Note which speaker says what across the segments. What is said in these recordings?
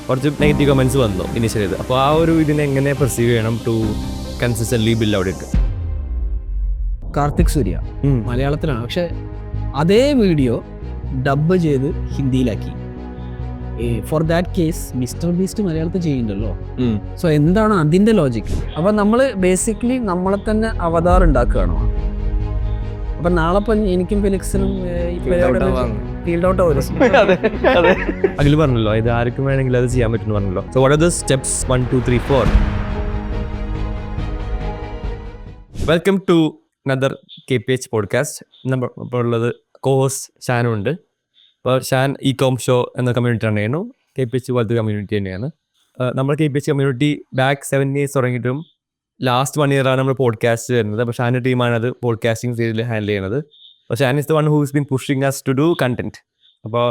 Speaker 1: കുറച്ച് negative comments വന്നു initially. അപ്പോൾ ആ ഒരു ഇതിനെ എങ്ങനെ പെർസീവ് ചെയ്യണം to consistently build out it?
Speaker 2: Karthik Surya മലയാളത്തിലാണ്, പക്ഷെ അതേ വീഡിയോ ഡബ് ചെയ്ത് ഹിന്ദിയിലാക്കി. For that case mister beast മലയാളത്തിൽ ചെയ്യുന്നുണ്ടല്ലോ. സോ എന്താണ് അതിൻ്റെ ലോജിക്? അപ്പം നമ്മൾ ബേസിക്കലി നമ്മളെ തന്നെ അവതാർ ഉണ്ടാക്കുകയാണോ? അപ്പം നാളെ ഇപ്പം എനിക്കും ഫിലിക്സിനും ഫീൽഡ് ഔട്ട് ആവും.
Speaker 1: അഖിൽ പറഞ്ഞല്ലോ ഇത് ആർക്കും വേണമെങ്കിലും അത് ചെയ്യാൻ പറ്റുമെന്ന് പറഞ്ഞല്ലോ. So what are the steps 1 2 3 4? Welcome to another KPH podcast. ഇപ്പോൾ ഉള്ളത് കോഴ്സ് ഷാനും ഉണ്ട്. അപ്പോൾ ഷാൻ ഇ-കോം ഷോ എന്ന കമ്മ്യൂണിറ്റി തന്നെയാണ്. KPH പോലത്തെ കമ്മ്യൂണിറ്റി തന്നെയാണ്. നമ്മൾ KPH കമ്മ്യൂണിറ്റി ബാക്ക് 7 years തുടങ്ങിയിട്ടും ലാസ്റ്റ് 1 year ആണ് നമ്മൾ പോഡ്കാസ്റ്റ് വരുന്നത്. അപ്പോൾ ഷാൻ്റെ ടീമാണ് അത് പോഡ്കാസ്റ്റിംഗ് ഫീൽഡിൽ ഹാൻഡിൽ ചെയ്യുന്നത്. അപ്പോൾ Shan is the one who has been pushing us to do content. അപ്പോൾ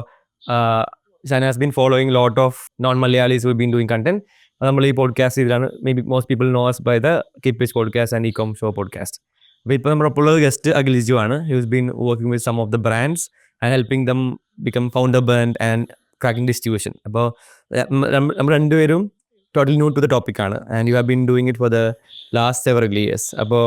Speaker 1: Shan has been following lot of non Malayalis who been doing content. നമ്മൾ ഈ പോഡ്കാസ്റ്റ് ചെയ്തിട്ടാണ് maybe most people knows by the KPH podcast and ecom show podcast. അപ്പോൾ ഇപ്പോൾ നമ്മുടെ ഒപ്പമുള്ള guest Akhil Jiju ആണ്. He has been working with some of the brands and helping them become founder brand and cracking distribution. അപ്പോൾ നമ്മൾ രണ്ടുപേരും totally new to the ടോപ്പിക്കാണ് and you have been doing it for the last several years. അപ്പോൾ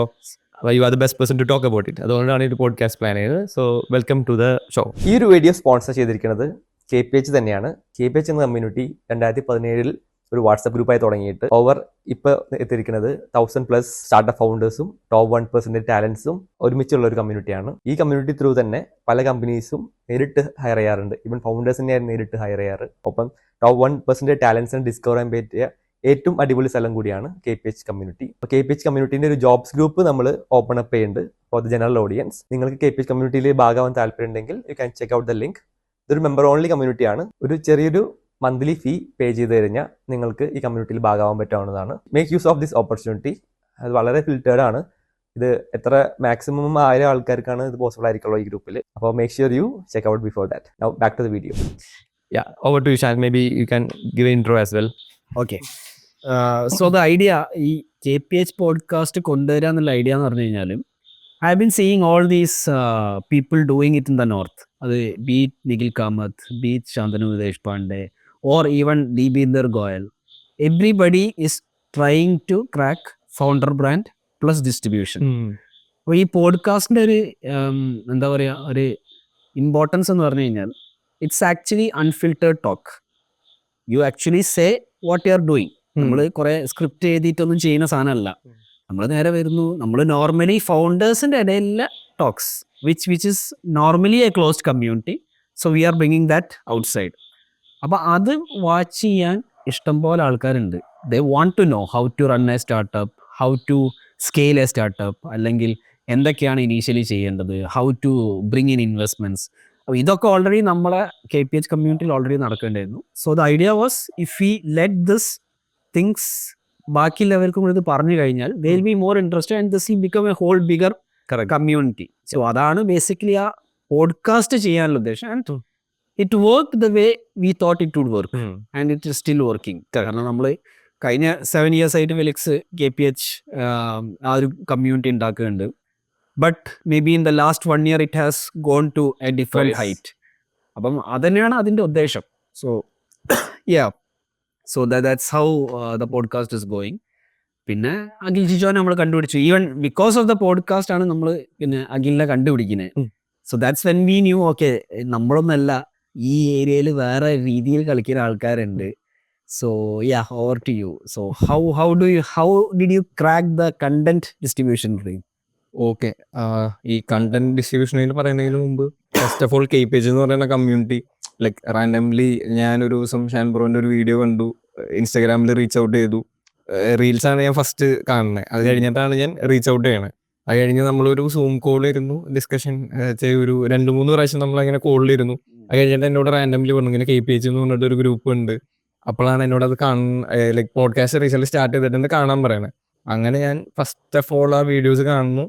Speaker 1: you are the best person to talk about it. അതുകൊണ്ടാണ് ഈ podcast plan ചെയ്തത്. So welcome to the show. ഈ ഒരു video sponsor ചെയ്തിരിക്കുന്നത് KPH തന്നെയാണ്. KPH എന്ന community 2017 ഒരു വാട്സപ്പ് ഗ്രൂപ്പായി തുടങ്ങിയിട്ട് ഇപ്പോൾ എത്തിയിരിക്കുന്നത് 1000+ സ്റ്റാർട്ടപ്പ് ഫൗണ്ടേഴ്സും ടോപ്പ് 1% ടാലൻസും ഒരുമിച്ചുള്ള ഒരു കമ്മ്യൂണിറ്റിയാണ്. ഈ കമ്മ്യൂണിറ്റി ത്രൂ തന്നെ പല കമ്പനീസും നേരിട്ട് ഹയർ ചെയ്യാറുണ്ട്. ഈവൻ ഫൗണ്ടേഴ്സ് തന്നെയായിരുന്നു നേരിട്ട് ഹയർ ചെയ്യാറ്. ഒപ്പം ടോപ്പ് 1% ടാലൻസിനെ ഡിസ്കവർ ചെയ്യാൻ പറ്റിയ ഏറ്റവും അടിപൊളി സ്ഥലം കൂടിയാണ് KPH കമ്മ്യൂണിറ്റി. അപ്പോൾ KPH കമ്മ്യൂണിറ്റിന്റെ ഒരു ജോബ്സ് ഗ്രൂപ്പ് നമ്മൾ ഓപ്പൺ അപ്പ് ചെയ്യുന്നുണ്ട് ഫോർ ദ ജനറൽ ഓഡിയൻസ്. നിങ്ങൾക്ക് KPH കമ്മ്യൂണിറ്റിയിൽ ഭാഗമാവാൻ താല്പര്യം ഉണ്ടെങ്കിൽ you can check out the link. ഇതൊരു മെമ്പർ ഓൺലി കമ്മ്യൂണിറ്റിയാണ്. ഒരു ചെറിയൊരു മന്ത്ലി ഫീ പേ ചെയ്ത് കഴിഞ്ഞാൽ നിങ്ങൾക്ക് ഈ കമ്മ്യൂണിറ്റിയിൽ ഭാഗമാവാൻ പറ്റാവുന്നതാണ്. Make use of this opportunity. അത് വളരെ ഫിൽറ്റേർഡ് ആണ്. ഇത് എത്ര മാക്സിമം 1000 ആൾക്കാർക്കാണ് ഇത് പോസിബിൾ ആയിരിക്കുള്ളൂ ഈ ഗ്രൂപ്പിൽ. അപ്പോൾ make sure you check out before that. Now back to the video. Yeah, over to you, Shan. Maybe you can give an intro as well.
Speaker 2: Okay. So the idea ഈ KPH podcast കൊണ്ടുവരിക എന്നുള്ള idea എന്ന് പറഞ്ഞു കഴിഞ്ഞാൽ I been seeing all these people doing it in the north. അത് be it Nikhil Kamath, be it Shantanu Deshpande or even Deepinder Goyal. Everybody is trying to crack founder brand plus distribution. അപ്പോൾ ഈ പോഡ്കാസ്റ്റിൻ്റെ ഒരു എന്താ പറയുക ഒരു ഇമ്പോർട്ടൻസ് എന്ന് പറഞ്ഞു കഴിഞ്ഞാൽ it's actually unfiltered talk. You actually say what you are doing. നമ്മൾ കുറേ സ്ക്രിപ്റ്റ് എഴുതിയിട്ടൊന്നും ചെയ്യുന്ന സാധനമല്ല. നമ്മൾ നേരെ വരുന്നു. നമ്മൾ നോർമലി ഫൗണ്ടേഴ്സിൻ്റെ ഇടയിലെ talks which is normally a closed community. So we are bringing that outside. അപ്പോൾ അത് വാച്ച് ചെയ്യാൻ ഇഷ്ടംപോലെ ആൾക്കാരുണ്ട്. They want to know how to run a startup, how to scale a startup, അല്ലെങ്കിൽ എന്തൊക്കെയാണ് ഇനീഷ്യലി ചെയ്യേണ്ടത്, how to bring in investments. അപ്പോൾ ഇതൊക്കെ ഓൾറെഡി നമ്മളെ KPH കമ്മ്യൂണിറ്റിയിൽ ഓൾറെഡി നടക്കേണ്ടായിരുന്നു. So the idea was if we let this things ബാക്കി ലെവൽക്കും ഇത് പറഞ്ഞു കഴിഞ്ഞാൽ they will be more interested and this will become a whole bigger community. So അതാണ് ബേസിക്കലി ആ പോഡ്കാസ്റ്റ് ചെയ്യാനുള്ള ഉദ്ദേശം. And it worked the way we thought it would work and it is still working. കാരണം നമ്മൾ കഴിഞ്ഞ 7 years ആയിട്ട് Felix KPH ആ ഒരു കമ്മ്യൂണിറ്റി ഉണ്ടാക്കുന്നുണ്ട്. But maybe in the last 1 year it has gone to a different height. അപ്പം അതന്നെയാണ് അതിൻ്റെ ഉദ്ദേശം. So that's how the podcast is going. പിന്നെ അഖിൽ ജിജോനെ നമ്മൾ കണ്ടുപിടിച്ചു. Even because of the podcast ആണ് നമ്മൾ പിന്നെ അഖിലിനെ കണ്ടുപിടിക്കുന്നത്. So that's when we knew okay നമ്മളൊന്നല്ല, ഈ ഏരിയയിൽ വേറെ രീതിയിൽ കളിക്കുന്ന ആൾക്കാരുണ്ട്. So over to you. So how did you crack the content distribution dream?
Speaker 3: Okay, ഈ കണ്ടന്റ് ഡിസ്ട്രിബ്യൂഷനിൽ പറയുന്നതിന് മുമ്പ് ഫസ്റ്റ് ഓഫ് ഓൾ KPH എന്ന് പറയുന്ന കമ്മ്യൂണിറ്റി ലൈക്ക് റാൻഡംലി ഞാനൊരു ദിവസം ഷാൻ ബ്രോൻ്റെ ഒരു വീഡിയോ കണ്ടു. ഇൻസ്റ്റാഗ്രാമിൽ റീച്ച് ഔട്ട് ചെയ്തു. റീൽസാണ് ഞാൻ ഫസ്റ്റ് കാണുന്നത്. അത് കഴിഞ്ഞിട്ടാണ് ഞാൻ റീച്ച് ഔട്ട് ചെയ്യണത്. അത് കഴിഞ്ഞ് നമ്മളൊരു സൂം കോളിലിരുന്നു, ഡിസ്കഷൻ ഒരു 2-3 പ്രാവശ്യം നമ്മളങ്ങനെ കോളിലിരുന്നു. അത് കഴിഞ്ഞിട്ട് എന്നോട് റാൻഡംലി പറഞ്ഞു ഇങ്ങനെ KPH എന്ന് പറഞ്ഞിട്ട് ഒരു ഗ്രൂപ്പ് ഉണ്ട്. അപ്പോഴാണ് എന്നോട് അത് ലൈക്ക് പോഡ്കാസ്റ്റ് റീസെൻ്റ് സ്റ്റാർട്ട് ചെയ്തിട്ട് കാണാൻ പറയണത്. അങ്ങനെ ഞാൻ ഫസ്റ്റ് ഓഫ് ഓൾ ആ വീഡിയോസ് കാണുന്നു.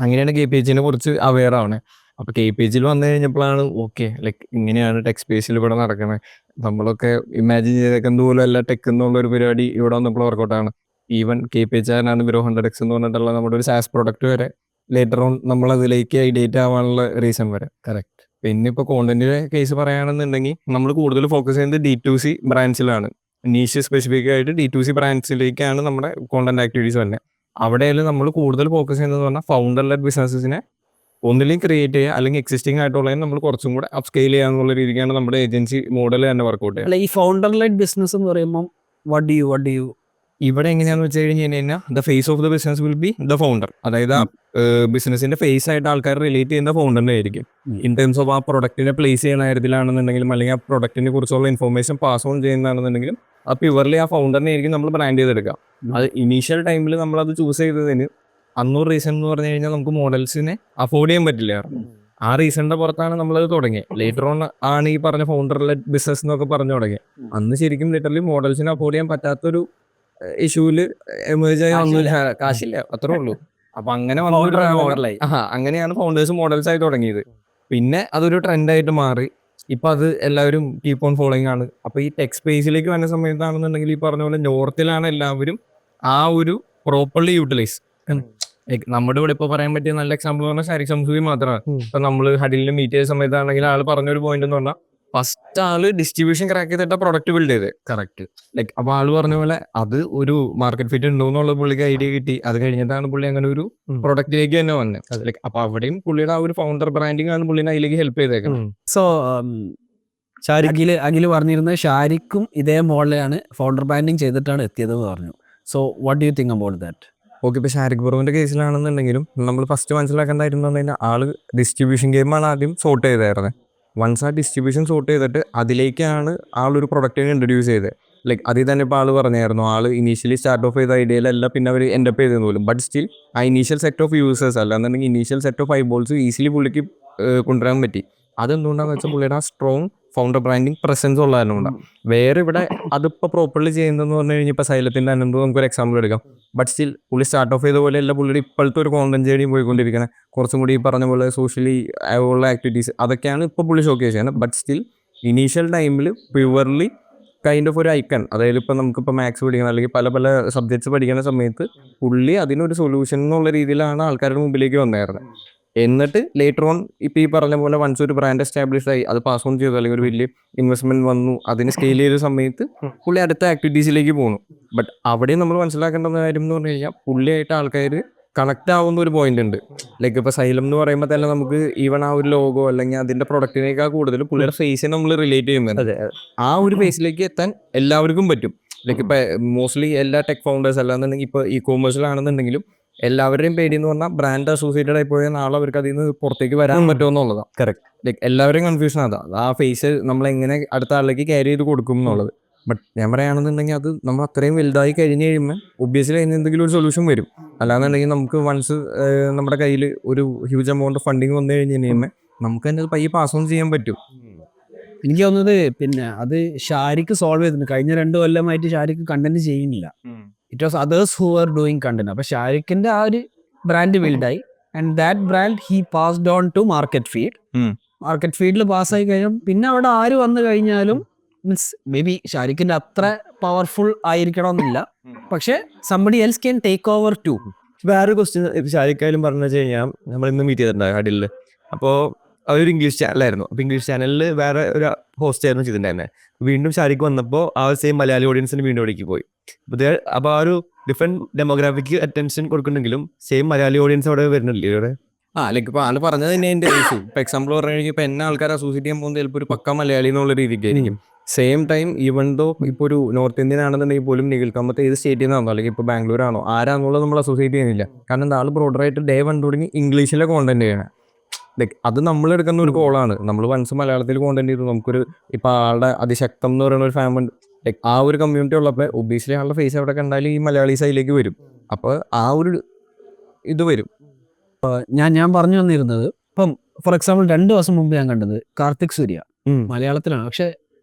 Speaker 3: അങ്ങനെയാണ് KPHനെ കുറിച്ച് അവെയർ ആവണേ. അപ്പോൾ KPHയിൽ വന്നു കഴിഞ്ഞപ്പോഴാണ് ഓക്കെ ലൈക്ക് ഇങ്ങനെയാണ് ടെക് സ്പേസിൽ ഇവിടെ നടക്കുന്നത്. നമ്മളൊക്കെ ഇമാജിൻ ചെയ്തേക്കുന്നത് പോലും അല്ല ടെക് എന്നുള്ളൊരു പരിപാടി ഇവിടെ വന്നപ്പോൾ വർക്കൗട്ടാണ്. ഈവൻ KPH ആണ് 100x എന്ന് പറഞ്ഞിട്ടുള്ള നമ്മുടെ ഒരു SaaS പ്രോഡക്റ്റ് വരെ ലേറ്റർ ഓൺ നമ്മളതിലേക്ക് ഐഡിയേറ്റ് ആവാനുള്ള റീസൺ വരെ.
Speaker 2: കറക്റ്റ്.
Speaker 3: പിന്നെ ഇപ്പോൾ കോണ്ടന്റിന്റെ കേസ് പറയുകയാണെന്നുണ്ടെങ്കിൽ നമ്മൾ കൂടുതൽ ഫോക്കസ് ചെയ്യുന്നത് D2C ബ്രാൻഡ്സിലാണ്. നീഷ് സ്പെസിഫിക് ആയിട്ട് D2C ബ്രാൻഡ്സിലേക്കാണ് നമ്മുടെ കോണ്ടന്റ് ആക്ടിവിറ്റീസ് തന്നെ. അവിടെയായാലും നമ്മൾ കൂടുതൽ ഫോക്കസ് ചെയ്യുന്നത് പറഞ്ഞാൽ ഫൗണ്ടർ ലെഡ് ബിസിനസ്സിനെ ഒന്നില്ലെങ്കിൽ ക്രിയേറ്റ് ചെയ്യുക, അല്ലെങ്കിൽ എക്സിസ്റ്റിംഗ് ആയിട്ടുള്ളതിനെ നമ്മൾ കുറച്ചും കൂടെ അപ്സ്കെയിൽ ചെയ്യുക എന്നുള്ള രീതിക്കാണ് നമ്മുടെ ഏജൻസി മോഡൽ തന്നെ വർക്കൗട്ട് ചെയ്യുക.
Speaker 2: അല്ല, ഈ ഫൗണ്ടർ ലെഡ് ബിസിനസ് എന്ന് പറയുമ്പോൾ what do you
Speaker 3: ഇവിടെ എങ്ങനെയാന്ന് വെച്ച് കഴിഞ്ഞാൽ the face of the business will be the founder. അതായത് ബിസിനസിന്റെ ഫേസ് ആയിട്ട് ആൾക്കാർ റിലേറ്റ് ചെയ്യുന്ന ഫൗണ്ടറിനെ ആയിരിക്കും. ഇൻ ടേംസ് ഓഫ് ആ പ്രൊഡക്റ്റിനെ പ്ലേസ് ചെയ്യുന്ന കാര്യത്തിലാണെന്നുണ്ടെങ്കിലും അല്ലെങ്കിൽ ആ പ്രൊഡക്റ്റിനെ കുറിച്ചുള്ള ഇൻഫർമേഷൻ പാസ് ഓൺ ചെയ്യുന്നതാണെന്നുണ്ടെങ്കിലും ആ പ്യുവർലി ആ ഫൗണ്ടറിനെ ആയിരിക്കും നമ്മൾ ബ്രാൻഡ് ചെയ്തെടുക്കുക. അത് ഇനീഷ്യൽ ടൈമിൽ നമ്മളത് ചൂസ് ചെയ്തതിന് അന്നൊരു റീസൺ എന്ന് പറഞ്ഞു കഴിഞ്ഞാൽ നമുക്ക് മോഡൽസിനെ അഫോർഡ് ചെയ്യാൻ പറ്റില്ല. ആ റീസണിന്റെ പുറത്താണ് നമ്മളത് തുടങ്ങിയത്. ലേറ്റർ ഓൺ ആണ് ഈ പറഞ്ഞ ഫൗണ്ടർ ലെഡ് ബിസിനസ് എന്നൊക്കെ പറഞ്ഞു തുടങ്ങിയത്. അന്ന് ശരിക്കും ലിറ്ററലി മോഡൽസിനെ അഫോർഡ് ചെയ്യാൻ പറ്റാത്തൊരു ഇഷ്യൂല് എമേജ് ആയി ഒന്നുമില്ല, കാശില്ല, അത്രേ ഉള്ളൂ. അപ്പൊ അങ്ങനെ അങ്ങനെയാണ് ഫൗണ്ടേഴ്സ് മോഡൽസ് ആയി തുടങ്ങിയത്. പിന്നെ അതൊരു ട്രെൻഡായിട്ട് മാറി. ഇപ്പൊ അത് എല്ലാവരും കീപ്പ് ഓൺ ഫോളോയിങ് ആണ്. അപ്പൊ ഈ ടെക് സ്പേസിലേക്ക് വരുന്ന സമയത്താണെന്നുണ്ടെങ്കിൽ ഈ പറഞ്ഞ പോലെ നോർത്തിലാണ് എല്ലാവരും ആ ഒരു പ്രോപ്പർലി യൂട്ടിലൈസ്. നമ്മുടെ ഇവിടെ ഇപ്പൊ പറയാൻ പറ്റിയ നല്ല എക്സാമ്പിൾ പറഞ്ഞാൽ ഷാരിഖ് ശംസൂരി മാത്രമാണ്. ഇപ്പൊ നമ്മള് ഹഡിലിന് മീറ്റ് ചെയ്ത സമയത്താണെങ്കിൽ ആള് പറഞ്ഞൊരു പോയിന്റ് എന്ന് പറഞ്ഞാൽ ഫസ്റ്റ് ആള് ഡിസ്ട്രിബ്യൂഷൻ ക്രാക്ക് ചെയ്തിട്ട് പ്രൊഡക്റ്റ് ബിൽഡ് ചെയ്ത് കറക്റ്റ്. ലൈക്ക് അപ്പൊ ആള് പറഞ്ഞ പോലെ അത് ഒരു മാർക്കറ്റ് ഫിറ്റ് ഉണ്ടോ എന്നുള്ള പുള്ളിക്ക് ഐഡിയ കിട്ടി. അത് കഴിഞ്ഞിട്ടാണ് പുള്ളി അങ്ങനെ ഒരു പ്രൊഡക്റ്റിലേക്ക് തന്നെ വന്നത്. ലൈക്ക് അപ്പൊ അവിടെയും പുള്ളിയുടെ ആ ഒരു ഫൗണ്ടർ ബ്രാൻഡിങ് ആണ് പുള്ളിനെ അതിലേക്ക് ഹെൽപ്പ് ചെയ്തേക്കുന്നത്.
Speaker 2: സോ അഖില് പറഞ്ഞിരുന്നത് ഷാരിഖും ഇതേ മോഡലാണ് ഫൗണ്ടർ ബ്രാൻഡിങ് ചെയ്തിട്ടാണ് എത്തിയതെന്ന് പറഞ്ഞു. So what do you think about that?
Speaker 3: Okay, ഇപ്പൊ ഷാരിഖ് ബ്രോന്റെ കേസിലാണെന്നുണ്ടെങ്കിലും നമ്മൾ ഫസ്റ്റ് മനസ്സിലാക്കേണ്ടായിരുന്നു കഴിഞ്ഞാൽ ആള് ഡിസ്ട്രിബ്യൂഷൻ ഗെയിമാണ് ആദ്യം സോർട്ട് ചെയ്തായിരുന്നത്. വൺസ് ആ ഡിസ്ട്രിബ്യൂഷൻ സോർട്ട് ചെയ്തിട്ട് അതിലേക്കാണ് ആളൊരു പ്രൊഡക്റ്റിനെ ഇൻട്രൊഡ്യൂസ് ചെയ്തത്. ലൈക്ക് അതിൽ തന്നെ ഇപ്പോൾ ആൾ പറഞ്ഞായിരുന്നു ആള് ഇനീഷ്യലി സ്റ്റാർട്ട് ഓഫ് ചെയ്ത ഐഡിയയിലല്ല പിന്നെ അവർ എൻഡ് അപ്പ് ചെയ്തെന്ന് പോലും. ബട്ട് സ്റ്റിൽ ആ ഇനീഷ്യൽ സെറ്റ് ഓഫ് യൂസേഴ്സ് അല്ലാന്നുണ്ടെങ്കിൽ initial set of eyeballs easily പുള്ളിക്ക് കൊണ്ടുവരാൻ പറ്റി. അതെന്തുകൊണ്ടാന്ന് വെച്ചാൽ പുള്ളിയുടെ ആ സ്ട്രോങ് ഫൗണ്ടർ ബ്രാൻഡിങ് പ്രസൻസ് ഉള്ളതുകൊണ്ടാണ്. വേറെ ഇവിടെ അതിപ്പോൾ പ്രോപ്പർലി ചെയ്യുന്നതെന്ന് പറഞ്ഞു കഴിഞ്ഞാൽ ഇപ്പോൾ സൈലത്തിൻ്റെ അനന്ത് നമുക്കൊരു എക്സാമ്പിൾ എടുക്കാം. ബട്ട് സ്റ്റിൽ പുള്ളി സ്റ്റാർട്ട് ഓഫ് ചെയ്ത പോലെ അല്ല പുള്ളിയുടെ ഇപ്പോഴത്തെ ഒരു കോണ്ടന്റ് ജേർണി പോയിക്കൊണ്ടിരിക്കുന്നത്. കുറച്ചും കൂടി ഈ പറഞ്ഞ പോലെ സോഷ്യലി ഉള്ള ആക്ടിവിറ്റീസ് അതൊക്കെയാണ് ഇപ്പോൾ പുള്ളി ഷോക്കേസ് ചെയ്യുന്നത്. ബട്ട് സ്റ്റിൽ ഇനീഷ്യൽ ടൈമിൽ പ്യുവർലി കൈൻഡ് ഓഫ് ഒരു ഐക്കൺ. അതായത് ഇപ്പോൾ നമുക്കിപ്പോൾ മാത്സ് പഠിക്കണം അല്ലെങ്കിൽ പല പല സബ്ജക്ട്സ് പഠിക്കുന്ന സമയത്ത് പുള്ളി അതിനൊരു സൊല്യൂഷൻ എന്നുള്ള രീതിയിലാണ് ആൾക്കാരുടെ മുമ്പിലേക്ക് വന്നായിരുന്നത്. എന്നിട്ട് ലേറ്റർ ഓൺ ഇപ്പം ഈ പറഞ്ഞ പോലെ വൺസ് ഒരു ബ്രാൻഡ് എസ്റ്റാബ്ലിഷ് ആയി അത് പാസ് ഓൺ ചെയ്തു അല്ലെങ്കിൽ ഒരു വലിയ ഇൻവെസ്റ്റ്മെന്റ് വന്നു അതിന് സ്കെയിൽ ചെയ്ത സമയത്ത് പുള്ളി അടുത്ത ആക്ടിവിറ്റീസിലേക്ക് പോകുന്നു. ബട്ട് അവിടെ നമ്മൾ മനസ്സിലാക്കേണ്ട കാര്യം എന്ന് പറഞ്ഞു കഴിഞ്ഞാൽ പുള്ളിയായിട്ട് ആൾക്കാർ കണക്ട് ആവുന്ന ഒരു പോയിന്റ് ഉണ്ട്. ലൈക്ക് ഇപ്പോൾ സൈലം എന്ന് പറയുമ്പോൾ തന്നെ നമുക്ക് ഈവൺ ആ ഒരു ലോഗോ അല്ലെങ്കിൽ അതിന്റെ പ്രൊഡക്റ്റിനേക്കാൾ കൂടുതൽ പുള്ളിയുടെ ഫേസിനെ നമ്മൾ റിലേറ്റ് ചെയ്യുന്നത്. ആ ഒരു ഫേസിലേക്ക് എത്താൻ എല്ലാവർക്കും പറ്റും. ലൈക്ക് ഇപ്പൊ മോസ്റ്റ്ലി എല്ലാ ടെക് ഫൗണ്ടേഴ്സ് അല്ലാന്നുണ്ടെങ്കിൽ ഇപ്പൊ ഇ കോമേഴ്സിലാണെന്നുണ്ടെങ്കിലും എല്ലാവരുടെയും പേടി എന്ന് പറഞ്ഞാൽ ബ്രാൻഡ് അസോസിയേറ്റഡ് ആയി പോയാൽ നാളെ അവർക്ക് അതിൽ നിന്ന് പുറത്തേക്ക് വരാൻ പറ്റുമെന്നുള്ളതാണ്. കറക്റ്റ്. ലൈക്ക് എല്ലാവരെയും കൺഫ്യൂഷൻ അതാണ് ആ ഫേസ് നമ്മൾ എങ്ങനെ അടുത്ത ആളിലേക്ക് ക്യാരി ചെയ്ത് കൊടുക്കും എന്നുള്ളത്. ബട്ട് ഞാൻ പറയുകയാണെന്നുണ്ടെങ്കിൽ അത് നമ്മൾ അത്രയും വലുതായി കഴിഞ്ഞ് കഴിയുമ്പോൾ ഒബ്വിയസ്ലി അതിന് എന്തെങ്കിലും ഒരു സൊല്യൂഷൻ വരും. അല്ലാന്നുണ്ടെങ്കിൽ നമുക്ക് വൺസ് നമ്മുടെ കയ്യിൽ ഒരു ഹ്യൂജ് എമൗണ്ട് ഫണ്ടിങ് വന്നു കഴിഞ്ഞ് കഴിയുമ്പോൾ നമുക്ക് തന്നെ പയ്യെ പാസ് ഓൺ ചെയ്യാൻ പറ്റും.
Speaker 2: എനിക്ക് തോന്നുന്നത് പിന്നെ അത് ഷാരിഖ് സോൾവ് ചെയ്തിട്ടുണ്ട്. കഴിഞ്ഞ 2 കൊല്ലമായിട്ട് ഷാരിഖ് കണ്ടന്റ് ചെയ്യുന്നില്ല. It was others who are doing content. അപ്പൊ ഷാരിഖിന്റെ ആ ഒരു ബ്രാൻഡ് ബിൽഡായി and that brand he passed on to market feed. Market ഫീൽഡിൽ പാസ്സായി കഴിഞ്ഞാൽ പിന്നെ അവിടെ ആര് വന്നു കഴിഞ്ഞാലും മീൻസ് മേ ബി ഷാരിഖിന്റെ അത്ര പവർഫുൾ ആയിരിക്കണമെന്നില്ല, പക്ഷെ somebody else can take over too.
Speaker 1: വേറെ ക്വസ്റ്റ്യൻ ഷാരിഖായാലും പറഞ്ഞു വെച്ച് കഴിഞ്ഞാൽ നമ്മൾ ഇന്ന് മീറ്റ് ചെയ്തിട്ടുണ്ടായിരുന്നു ഹഡിലിൽ. അപ്പോൾ അതൊരു ഇംഗ്ലീഷ് ചാനലായിരുന്നു. അപ്പോൾ ഇംഗ്ലീഷ് ചാനലിൽ വേറെ ഒരു ഹോസ്റ്റ് ആയിരുന്നു ചെയ്തിട്ടുണ്ടായിരുന്നത്. വീണ്ടും ഷാരിഖ് വന്നപ്പോൾ ആ ഒരു സെയിം മലയാളി ഓഡിയൻസിന് വീണ്ടും ഇവിടേക്ക് പോയി. അപ്പോൾ ആ ഒരു ഡിഫറെൻറ്റ് ഡെമോഗ്രാഫിക്ക് അറ്റൻഷൻ കൊടുക്കുന്നുണ്ടെങ്കിലും സെയിം മലയാളി ഓഡിയൻസ് അവിടെ വരുന്നില്ലേ ഇവിടെ?
Speaker 3: ലൈക്ക് ഇപ്പോൾ ആള് പറഞ്ഞത് തന്നെ എൻ്റെ ഇഷ്യൂ. ഇപ്പോൾ എക്സാമ്പിൾ പറഞ്ഞു കഴിഞ്ഞാൽ ഇപ്പോൾ എന്നെ ആൾക്കാർ അസോസിയേറ്റ് ചെയ്യാൻ പോകുന്നത് ചിലപ്പോൾ ഒരു പക്ക മലയാളി എന്നുള്ള രീതിക്കായിരിക്കും. സെയിം ടൈം ഈവൻ ദോ ഇപ്പോൾ ഒരു നോർത്ത് ഇന്ത്യൻ ആണെന്നുണ്ടെങ്കിൽ പോലും നിഖിൽ കാമത്ത് ഏത് സ്റ്റേറ്റിൽ നിന്നാണോ അല്ലെങ്കിൽ ഇപ്പോൾ ബാംഗ്ലൂരാണോ ആരാന്നുള്ളത് നമ്മൾ അസോസിയേറ്റ് ചെയ്യുന്നില്ല. കാരണം എന്താ ആൾ ബ്രോഡറായിട്ട് ഡേ 1 തുടങ്ങി ഇംഗ്ലീഷിലെ കോണ്ടന്റ് ചെയ്യണം. ലൈക്ക് അത് നമ്മൾ എടുക്കുന്ന ഒരു കോളാണ്. നമ്മൾ വൺസ് മലയാളത്തിൽ കോണ്ടന്റ് ചെയ്തു നമുക്കൊരു ഇപ്പോൾ ആളുടെ അതിശക്തം എന്ന് പറയുന്ന ഒരു ഫാമുണ്ട്. ലൈക്ക് ആ ഒരു കമ്മ്യൂണിറ്റി ഉള്ളപ്പോൾ ഒബ്വിയസ്ലി ആളുടെ ഫേസ് എവിടെ കണ്ടാലും ഈ മലയാളീസ് അതിലേക്ക് വരും. അപ്പോൾ ആ ഒരു ഇത് വരും.
Speaker 2: ഞാൻ പറഞ്ഞു വന്നിരുന്നത് ഇപ്പം ഫോർ എക്സാമ്പിൾ 2 ദിവസം മുമ്പ് ഞാൻ കണ്ടത് കാർത്തിക് സൂര്യ മലയാളത്തിലാണ്, പക്ഷെ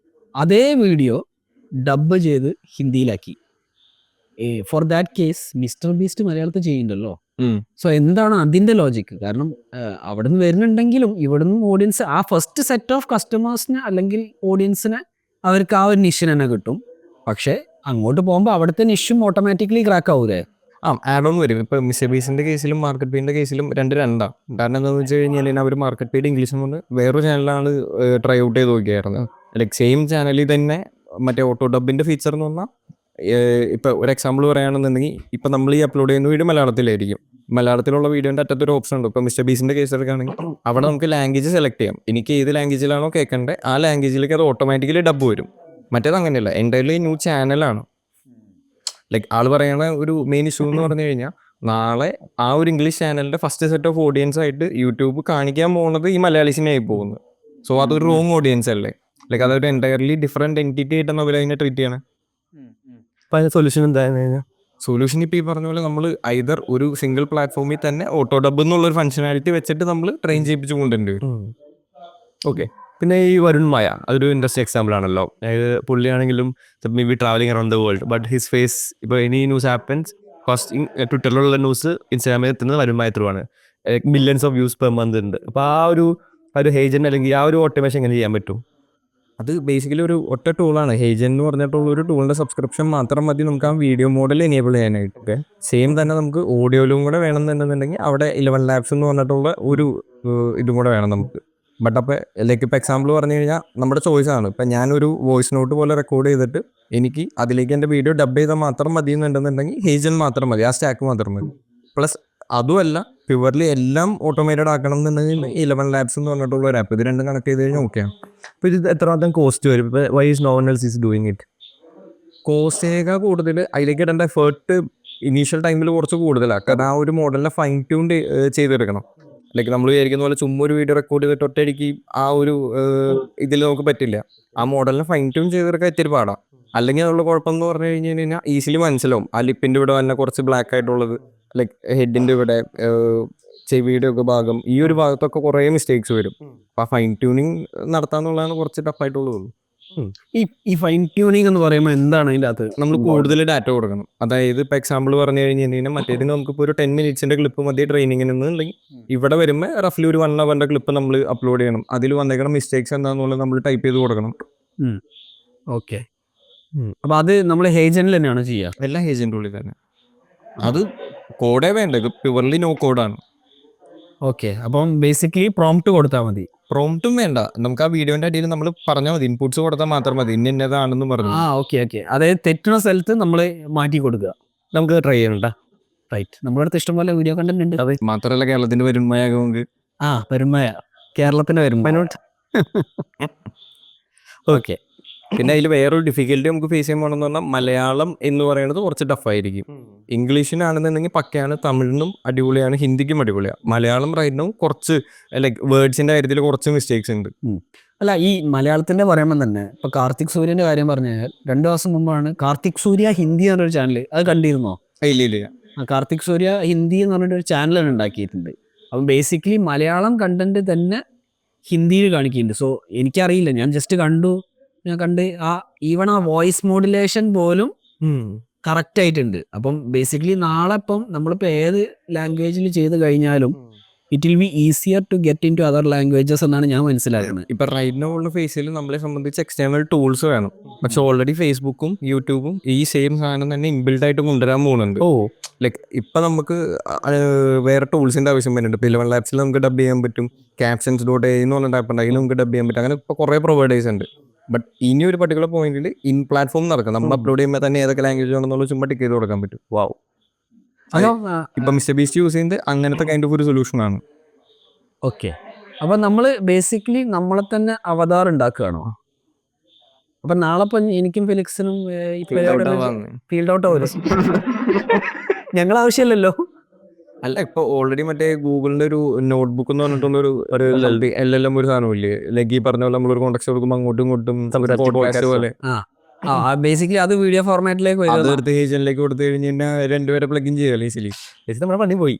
Speaker 2: അതേ വീഡിയോ ഡബ് ചെയ്ത് ഹിന്ദിയിലാക്കി. For that case mister beast മലയാളത്തിൽ ചെയ്യുന്നുണ്ടല്ലോ. സോ എന്താണ് അതിന്റെ ലോജിക്ക്? കാരണം അവിടെ നിന്ന് വരുന്നുണ്ടെങ്കിലും ഇവിടുന്ന് ഓഡിയൻസ് ആ ഫസ്റ്റ് സെറ്റ് ഓഫ് കസ്റ്റമേഴ്സിന് അല്ലെങ്കിൽ ഓഡിയൻസിന് അവർക്ക് ആ ഒരു നിഷിന് തന്നെ കിട്ടും. പക്ഷെ അങ്ങോട്ട് പോകുമ്പോൾ അവിടുത്തെ നിഷും ഓട്ടോമാറ്റിക്കലി ക്രാക്ക് ആവൂലേ?
Speaker 3: ആഡ് ഓൺ വരും. ഇപ്പൊ മിസ്റ്റർ ബീസിന്റെ കേസിലും മാർക്കറ്റ് പെയിന്റെ കേസിലും രണ്ടാണ്. കാരണം എന്താണെന്ന് വെച്ച് കഴിഞ്ഞാൽ അവർ മാർക്കറ്റ് പെയ്ഡ് ഇംഗ്ലീഷ് കൊണ്ട് വേറൊരു ചാനലാണ് ട്രൈ ഔട്ട് ചെയ്ത് നോക്കിയായിരുന്നു. ലൈക്ക് സെയിം ചാനലിൽ തന്നെ മറ്റേ ഓട്ടോ ഡബിന്റെ ഫീച്ചർ എന്ന് പറഞ്ഞാൽ ഇപ്പൊ ഒരു എക്സാമ്പിൾ പറയുകയാണെന്നുണ്ടെങ്കിൽ ഇപ്പൊ നമ്മൾ ഈ അപ്ലോഡ് ചെയ്യുന്ന വീഡിയോ മലയാളത്തിലായിരിക്കും. മലയാളത്തിലുള്ള വീഡിയോന്റെ അറ്റത്തൊരു ഓപ്ഷൻ ഉണ്ട്. ഇപ്പൊ മിസ്റ്റർ ബീസിന്റെ കേസ് എടുക്കുകയാണെങ്കിൽ അവിടെ നമുക്ക് ലാംഗ്വേജ് സെലക്ട് ചെയ്യാം. എനിക്ക് ഏത് ലാംഗ്വേജിലാണോ കേൾക്കേണ്ടത് ആ ലാംഗ്വേജിലേക്ക് അത് ഓട്ടോമാറ്റിക്കലി ഡബ് വരും. മറ്റേത് അങ്ങനെയല്ല, എൻ്റയർലി ന്യൂ ചാനലാണ്. ലൈക്ക് ആൾ പറയണ ഒരു മെയിൻ ഇഷ്യൂ എന്ന് പറഞ്ഞു കഴിഞ്ഞാൽ നാളെ ആ ഒരു ഇംഗ്ലീഷ് ചാനലിന്റെ ഫസ്റ്റ് സെറ്റ് ഓഫ് ഓഡിയൻസ് ആയിട്ട് യൂട്യൂബ് കാണിക്കാൻ പോകുന്നത് ഈ മലയാളീസിനായി പോകുന്നത്. സോ അതൊരു റോങ് ഓഡിയൻസ് അല്ലേ? ലൈക്ക് അതൊരു എൻ്റയർലി ഡിഫറെന്റ് എൻറ്റിറ്റി ആയിട്ടാണ് അവർ അതിനെ ട്രീറ്റ് ചെയ്യണം.
Speaker 1: അപ്പൊ അതിന്റെ സൊല്യൂഷൻ എന്തായിരുന്നു?
Speaker 3: സൊല്യൂഷൻ ഇപ്പോൾ ഈ പറഞ്ഞ പോലെ നമ്മൾ ഐദർ ഒരു സിംഗിൾ പ്ലാറ്റ്ഫോമിൽ തന്നെ ഓട്ടോ ഡബ് എന്നുള്ള ഒരു ഫംഗ്ഷനാലിറ്റി വെച്ചിട്ട് നമ്മൾ ട്രെയിൻ ചെയ്യിപ്പിച്ചു കൊണ്ടുവരേണ്ടി വരും.
Speaker 1: ഓക്കെ. പിന്നെ ഈ വരുൺ മായ അതൊരു ഇൻട്രസ്റ്റ് എക്സാമ്പിൾ ആണല്ലോ. അതായത് പുള്ളിയാണെങ്കിലും മേ ബി travelling around the world, but his face ഇപ്പോൾ എനി ന്യൂസ് ഹാപ്പൻസ് ഫസ്റ്റ് ട്വിറ്ററിലുള്ള ന്യൂസ് ഇൻസ്റ്റാഗ്രാമിൽ എത്തുന്നത് വരുൺ മായ ത്രൂ ആണ്. Millions of views per month ഉണ്ട്. അപ്പോൾ ആ ഒരു ഹേജൻ അല്ലെങ്കിൽ ആ ഒരു ഓട്ടോമേഷൻ എങ്ങനെ ചെയ്യാൻ പറ്റും?
Speaker 3: അത് ബേസിക്കലി ഒരു ഒറ്റ ടൂളാണ്. ഹേജൻ എന്ന് പറഞ്ഞിട്ടുള്ള ഒരു ടൂളിന്റെ സബ്സ്ക്രിപ്ഷൻ മാത്രം മതി നമുക്ക് ആ വീഡിയോ മോഡൽ എനേബിൾ ചെയ്യാനായിട്ട്. സെയിം തന്നെ നമുക്ക് ഓഡിയോയിലും കൂടെ വേണമെന്നുണ്ടെന്നുണ്ടെങ്കിൽ അവിടെ 11 Labs എന്ന് പറഞ്ഞിട്ടുള്ള ഒരു ഇതും കൂടെ വേണം നമുക്ക്. ബട്ട് അപ്പോൾ ലൈക്ക് ഇപ്പോൾ എക്സാമ്പിൾ പറഞ്ഞു കഴിഞ്ഞാൽ നമ്മുടെ ചോയ്സ് ആണ്. ഇപ്പം ഞാനൊരു വോയിസ് നോട്ട് പോലെ റെക്കോർഡ് ചെയ്തിട്ട് എനിക്ക് അതിലേക്ക് എൻ്റെ വീഡിയോ ഡബ് ചെയ്താൽ മാത്രം മതി എന്നുണ്ടെന്നുണ്ടെങ്കിൽ ഹേജൻ മാത്രം മതി, ആ സ്റ്റാക്ക് മാത്രം മതി. പ്ലസ് അതുമല്ല പ്യുവർലി എല്ലാം ഓട്ടോമേറ്റഡ് ആക്കണം എന്നുണ്ടെങ്കിൽ 11 Labs എന്ന് പറഞ്ഞിട്ടുള്ള ഒരു ആപ്പ്. ഇത് രണ്ടും കണക്ട് ചെയ്ത് കഴിഞ്ഞാൽ ഓക്കെയാണ്.
Speaker 1: അപ്പോൾ ഇത് എത്രമാത്രം കോസ്റ്റ് വരും? ഇപ്പോൾ why is no one else is doing it?
Speaker 3: കോസ്റ്റേക്കാൾ കൂടുതൽ അതിലേക്ക് ഇടേണ്ട എഫേർട്ട് ഇനീഷ്യൽ ടൈമിൽ കുറച്ച് കൂടുതലാണ്. കാരണം ആ ഒരു മോഡലിനെ ഫൈൻ ട്യൂൺ ചെയ്തെടുക്കണം. ലൈക്ക് നമ്മൾ വിചാരിക്കുന്ന പോലെ ചുമ്മാ ഒരു വീഡിയോ റെക്കോർഡ് ചെയ്തിട്ട് ഒറ്റയടിക്ക് ആ ഒരു ഇതിൽ നമുക്ക് പറ്റില്ല. ആ മോഡലിനെ ഫൈൻ ട്യൂൺ ചെയ്തെടുക്കാൻ ഇത്തിരി പാടാം. അല്ലെങ്കിൽ അതുള്ള കുഴപ്പം എന്ന് പറഞ്ഞു കഴിഞ്ഞ് കഴിഞ്ഞാൽ ഈസിലി മനസ്സിലാവും. ആ ലിപ്പിൻ്റെ ഇവിടെ തന്നെ കുറച്ച് ബ്ലാക്ക് ആയിട്ടുള്ളത്, ലൈക്ക് ഹെഡിൻ്റെ ഇവിടെ ചെവിയുടെ ഒക്കെ ഭാഗം, ഈ ഒരു ഭാഗത്തൊക്കെ കുറേ മിസ്റ്റേക്സ് വരും. അപ്പം ആ ഫൈൻ ട്യൂണിങ് നടത്താന്നുള്ളതാണ് കുറച്ച് ടഫായിട്ടുള്ളൂ.
Speaker 2: ഈ ഫൈൻ ട്യൂണിങ് എന്ന് പറയുമ്പോൾ എന്താണ് അതിൻ്റെ അകത്ത്?
Speaker 3: നമ്മൾ കൂടുതൽ ഡാറ്റ കൊടുക്കണം. അതായത് ഇപ്പോൾ എക്സാമ്പിൾ പറഞ്ഞു കഴിഞ്ഞ് കഴിഞ്ഞാൽ മറ്റേതിന് നമുക്കിപ്പോൾ ഒരു 10 മിനിറ്റ്സിൻ്റെ ക്ലിപ്പ് മതി ട്രെയിനിങ്ങിനുണ്ടെങ്കിൽ ഇവിടെ വരുമ്പോൾ റഫ്ലി ഒരു 1 അവറിൻ്റെ ക്ലിപ്പ് നമ്മൾ അപ്ലോഡ് ചെയ്യണം. അതിൽ വന്നേക്കണം മിസ്റ്റേക്സ് എന്താണെന്നുള്ളത് നമ്മൾ ടൈപ്പ് ചെയ്ത് കൊടുക്കണം.
Speaker 2: ഓക്കെ. അപ്പോൾ അത് നമ്മൾ ഹേജനിൽ തന്നെയാണ് ചെയ്യുക?
Speaker 3: എല്ലാം ഹേജൻ്റെ ഉള്ളിൽ തന്നെ. അത് കോഡേ വേണ്ട, ഇത് പ്യുവർലി നോ കോഡാണ്.
Speaker 2: ഓക്കെ. അപ്പം ബേസിക്കലി പ്രോംപ്റ്റ് കൊടുത്താൽ മതി?
Speaker 3: പ്രോംപ്റ്റും വേണ്ട, നമുക്ക് ആ വീഡിയോന്റെ അടിയിൽ നമ്മൾ പറഞ്ഞാൽ മതി, ഇൻപുട്സ് കൊടുത്താൽ മാത്രം മതി, ഇന്നതാണെന്ന് പറഞ്ഞു.
Speaker 2: ഓക്കെ. അതായത് തെറ്റുന്ന സ്ഥലത്ത് നമ്മൾ മാറ്റി കൊടുക്കുക.
Speaker 1: നമുക്ക് ട്രൈ ചെയ്യണ്ട.
Speaker 2: റൈറ്റ്. നമ്മുടെ അടുത്ത് ഇഷ്ടംപോലെ വീഡിയോ കണ്ടന്റ് ഉണ്ട്.
Speaker 3: അതെ, മാത്രമല്ല കേരളത്തിന്റെ വരുമാനം നമുക്ക്
Speaker 2: വരുമായ കേരളത്തിന്റെ വരുമാനം. ഓക്കെ.
Speaker 3: പിന്നെ അതിൽ വേറൊരു ഡിഫിക്കൽറ്റി നമുക്ക് ഫേസ് ചെയ്യാൻ പോകണമെന്ന് പറഞ്ഞാൽ മലയാളം എന്ന് പറയുന്നത് കുറച്ച് ടഫായിരിക്കും. ഇംഗ്ലീഷിനാണെന്നുണ്ടെങ്കിൽ പക്കയാണ്, തമിഴിനും അടിപൊളിയാണ്, ഹിന്ദിക്കും അടിപൊളിയാണ്. മലയാളം റൈറ്റിനും കുറച്ച് ലൈക്ക് വേർഡ്സിന്റെ കാര്യത്തിൽ കുറച്ച് മിസ്റ്റേക്സ് ഉണ്ട്.
Speaker 2: അല്ല, ഈ മലയാളത്തിന്റെ പറയുമ്പോൾ തന്നെ ഇപ്പൊ കാർത്തിക് സൂര്യന്റെ കാര്യം പറഞ്ഞു കഴിഞ്ഞാൽ 2 ദിവസം മുമ്പാണ് കാർത്തിക് സൂര്യ ഹിന്ദി എന്ന് പറഞ്ഞൊരു ചാനൽ, അത് കണ്ടിരുന്നോ?
Speaker 3: ഇല്ല.
Speaker 2: കാർത്തിക് സൂര്യ ഹിന്ദി എന്ന് പറഞ്ഞിട്ടൊരു ചാനൽ ഉണ്ടാക്കിയിട്ടുണ്ട്. അപ്പം ബേസിക്കലി മലയാളം കണ്ടന്റ് തന്നെ ഹിന്ദിയിൽ കാണിക്കുന്നുണ്ട്. സോ എനിക്കറിയില്ല, ഞാൻ ജസ്റ്റ് കണ്ട് ഈവൺ ആ വോയിസ് മോഡുലേഷൻ പോലും കറക്റ്റ് ആയിട്ടുണ്ട്. അപ്പം ബേസിക്കലി നാളെ ഇപ്പം നമ്മളിപ്പോൾ ഏത് ലാംഗ്വേജിൽ ചെയ്ത് കഴിഞ്ഞാലും it will be easier to get into other languages എന്നാണ് ഞാൻ മനസ്സിലാക്കുന്നത്.
Speaker 3: ഇപ്പൊ റൈറ്റ് നോ ഉള്ള ഫേസിൽ നമ്മളെ സംബന്ധിച്ച് എക്സ്റ്റേണൽ ടൂൾസ് വേണം. പക്ഷെ ഓൾറെഡി ഫേസ്ബുക്കും യൂട്യൂബും ഈ സെയിം സാധനം തന്നെ ഇൻബിൽഡ് ആയിട്ട് കൊണ്ടുവരാൻ പോകുന്നുണ്ട്. ലൈക്ക് ഇപ്പൊ നമുക്ക് വേറെ ടൂൾസിന്റെ ആവശ്യം വരുന്നുണ്ട്. ഇപ്പൊ 11 Labs നമുക്ക് ഡബ് ചെയ്യാൻ പറ്റും. captions.ai എന്ന് പറഞ്ഞ ആപ്പ് ഉണ്ട്, അതിൽ നമുക്ക് ഡബ് ചെയ്യാൻ പറ്റും. അങ്ങനെ ഇപ്പൊ കുറെ പ്രൊവൈഡേഴ്സ് ഉണ്ട്. ബട്ട് ഇനി ഒരു പർട്ടിക്കുലർ പോയിന്റിൽ ഇൻ പ്ലാറ്റ്ഫോം നടക്കാം. നമ്മൾ അപ്ലോഡ് ചെയ്യുമ്പോൾ തന്നെ ഏതൊക്കെ ലാംഗ്വേജ് ആണെന്നുള്ള ചുമ്മാ ടിക്ക് ചെയ്ത് കൊടുക്കാൻ പറ്റും. വാവ്. ഇപ്പൊ മിസ്റ്റർ ബീസ്റ്റ് യൂസ് ചെയ്യുന്നത് അങ്ങനത്തെ കൈൻഡ് ഓഫ് ഒരു സൊല്യൂഷൻ ആണ്.
Speaker 2: ഓക്കെ. അപ്പൊ നമ്മള് ബേസിക്കലി നമ്മളെ തന്നെ അവതാർ ഉണ്ടാക്കുകയാണോ? അപ്പൊ നാളെ ഇപ്പൊ എനിക്കും ഫെലിക്സിനും ഫീൽഡ് ഔട്ട് ആവില്ല. ഞങ്ങൾ ആവശ്യമില്ലല്ലോ.
Speaker 3: അല്ല, ഇപ്പൊ ഓൾറെഡി മറ്റേ ഗൂഗിളിന്റെ ഒരു നോട്ട്ബുക്ക് എന്ന് പറഞ്ഞിട്ടുള്ളൊരു LLM ഒരു സാധനമില്ലേ? ലൈക്ക് ഈ പറഞ്ഞ പോലെ നമ്മളൊരു കോൺടാക്ട് കൊടുക്കുമ്പോൾ അങ്ങോട്ടും ഇങ്ങോട്ടും പോലെ
Speaker 2: ബേസിക്കലി അത് വീഡിയോ ഫോർമാറ്റിലേക്ക്
Speaker 3: അതെടുത്ത് ഹേജനിലേക്ക് കൊടുത്തു കഴിഞ്ഞ് കഴിഞ്ഞാൽ 2 പേരെ പ്ലഗിൻ ചെയ്യാം ഈസിലി.
Speaker 1: നമ്മുടെ പണി പോയി.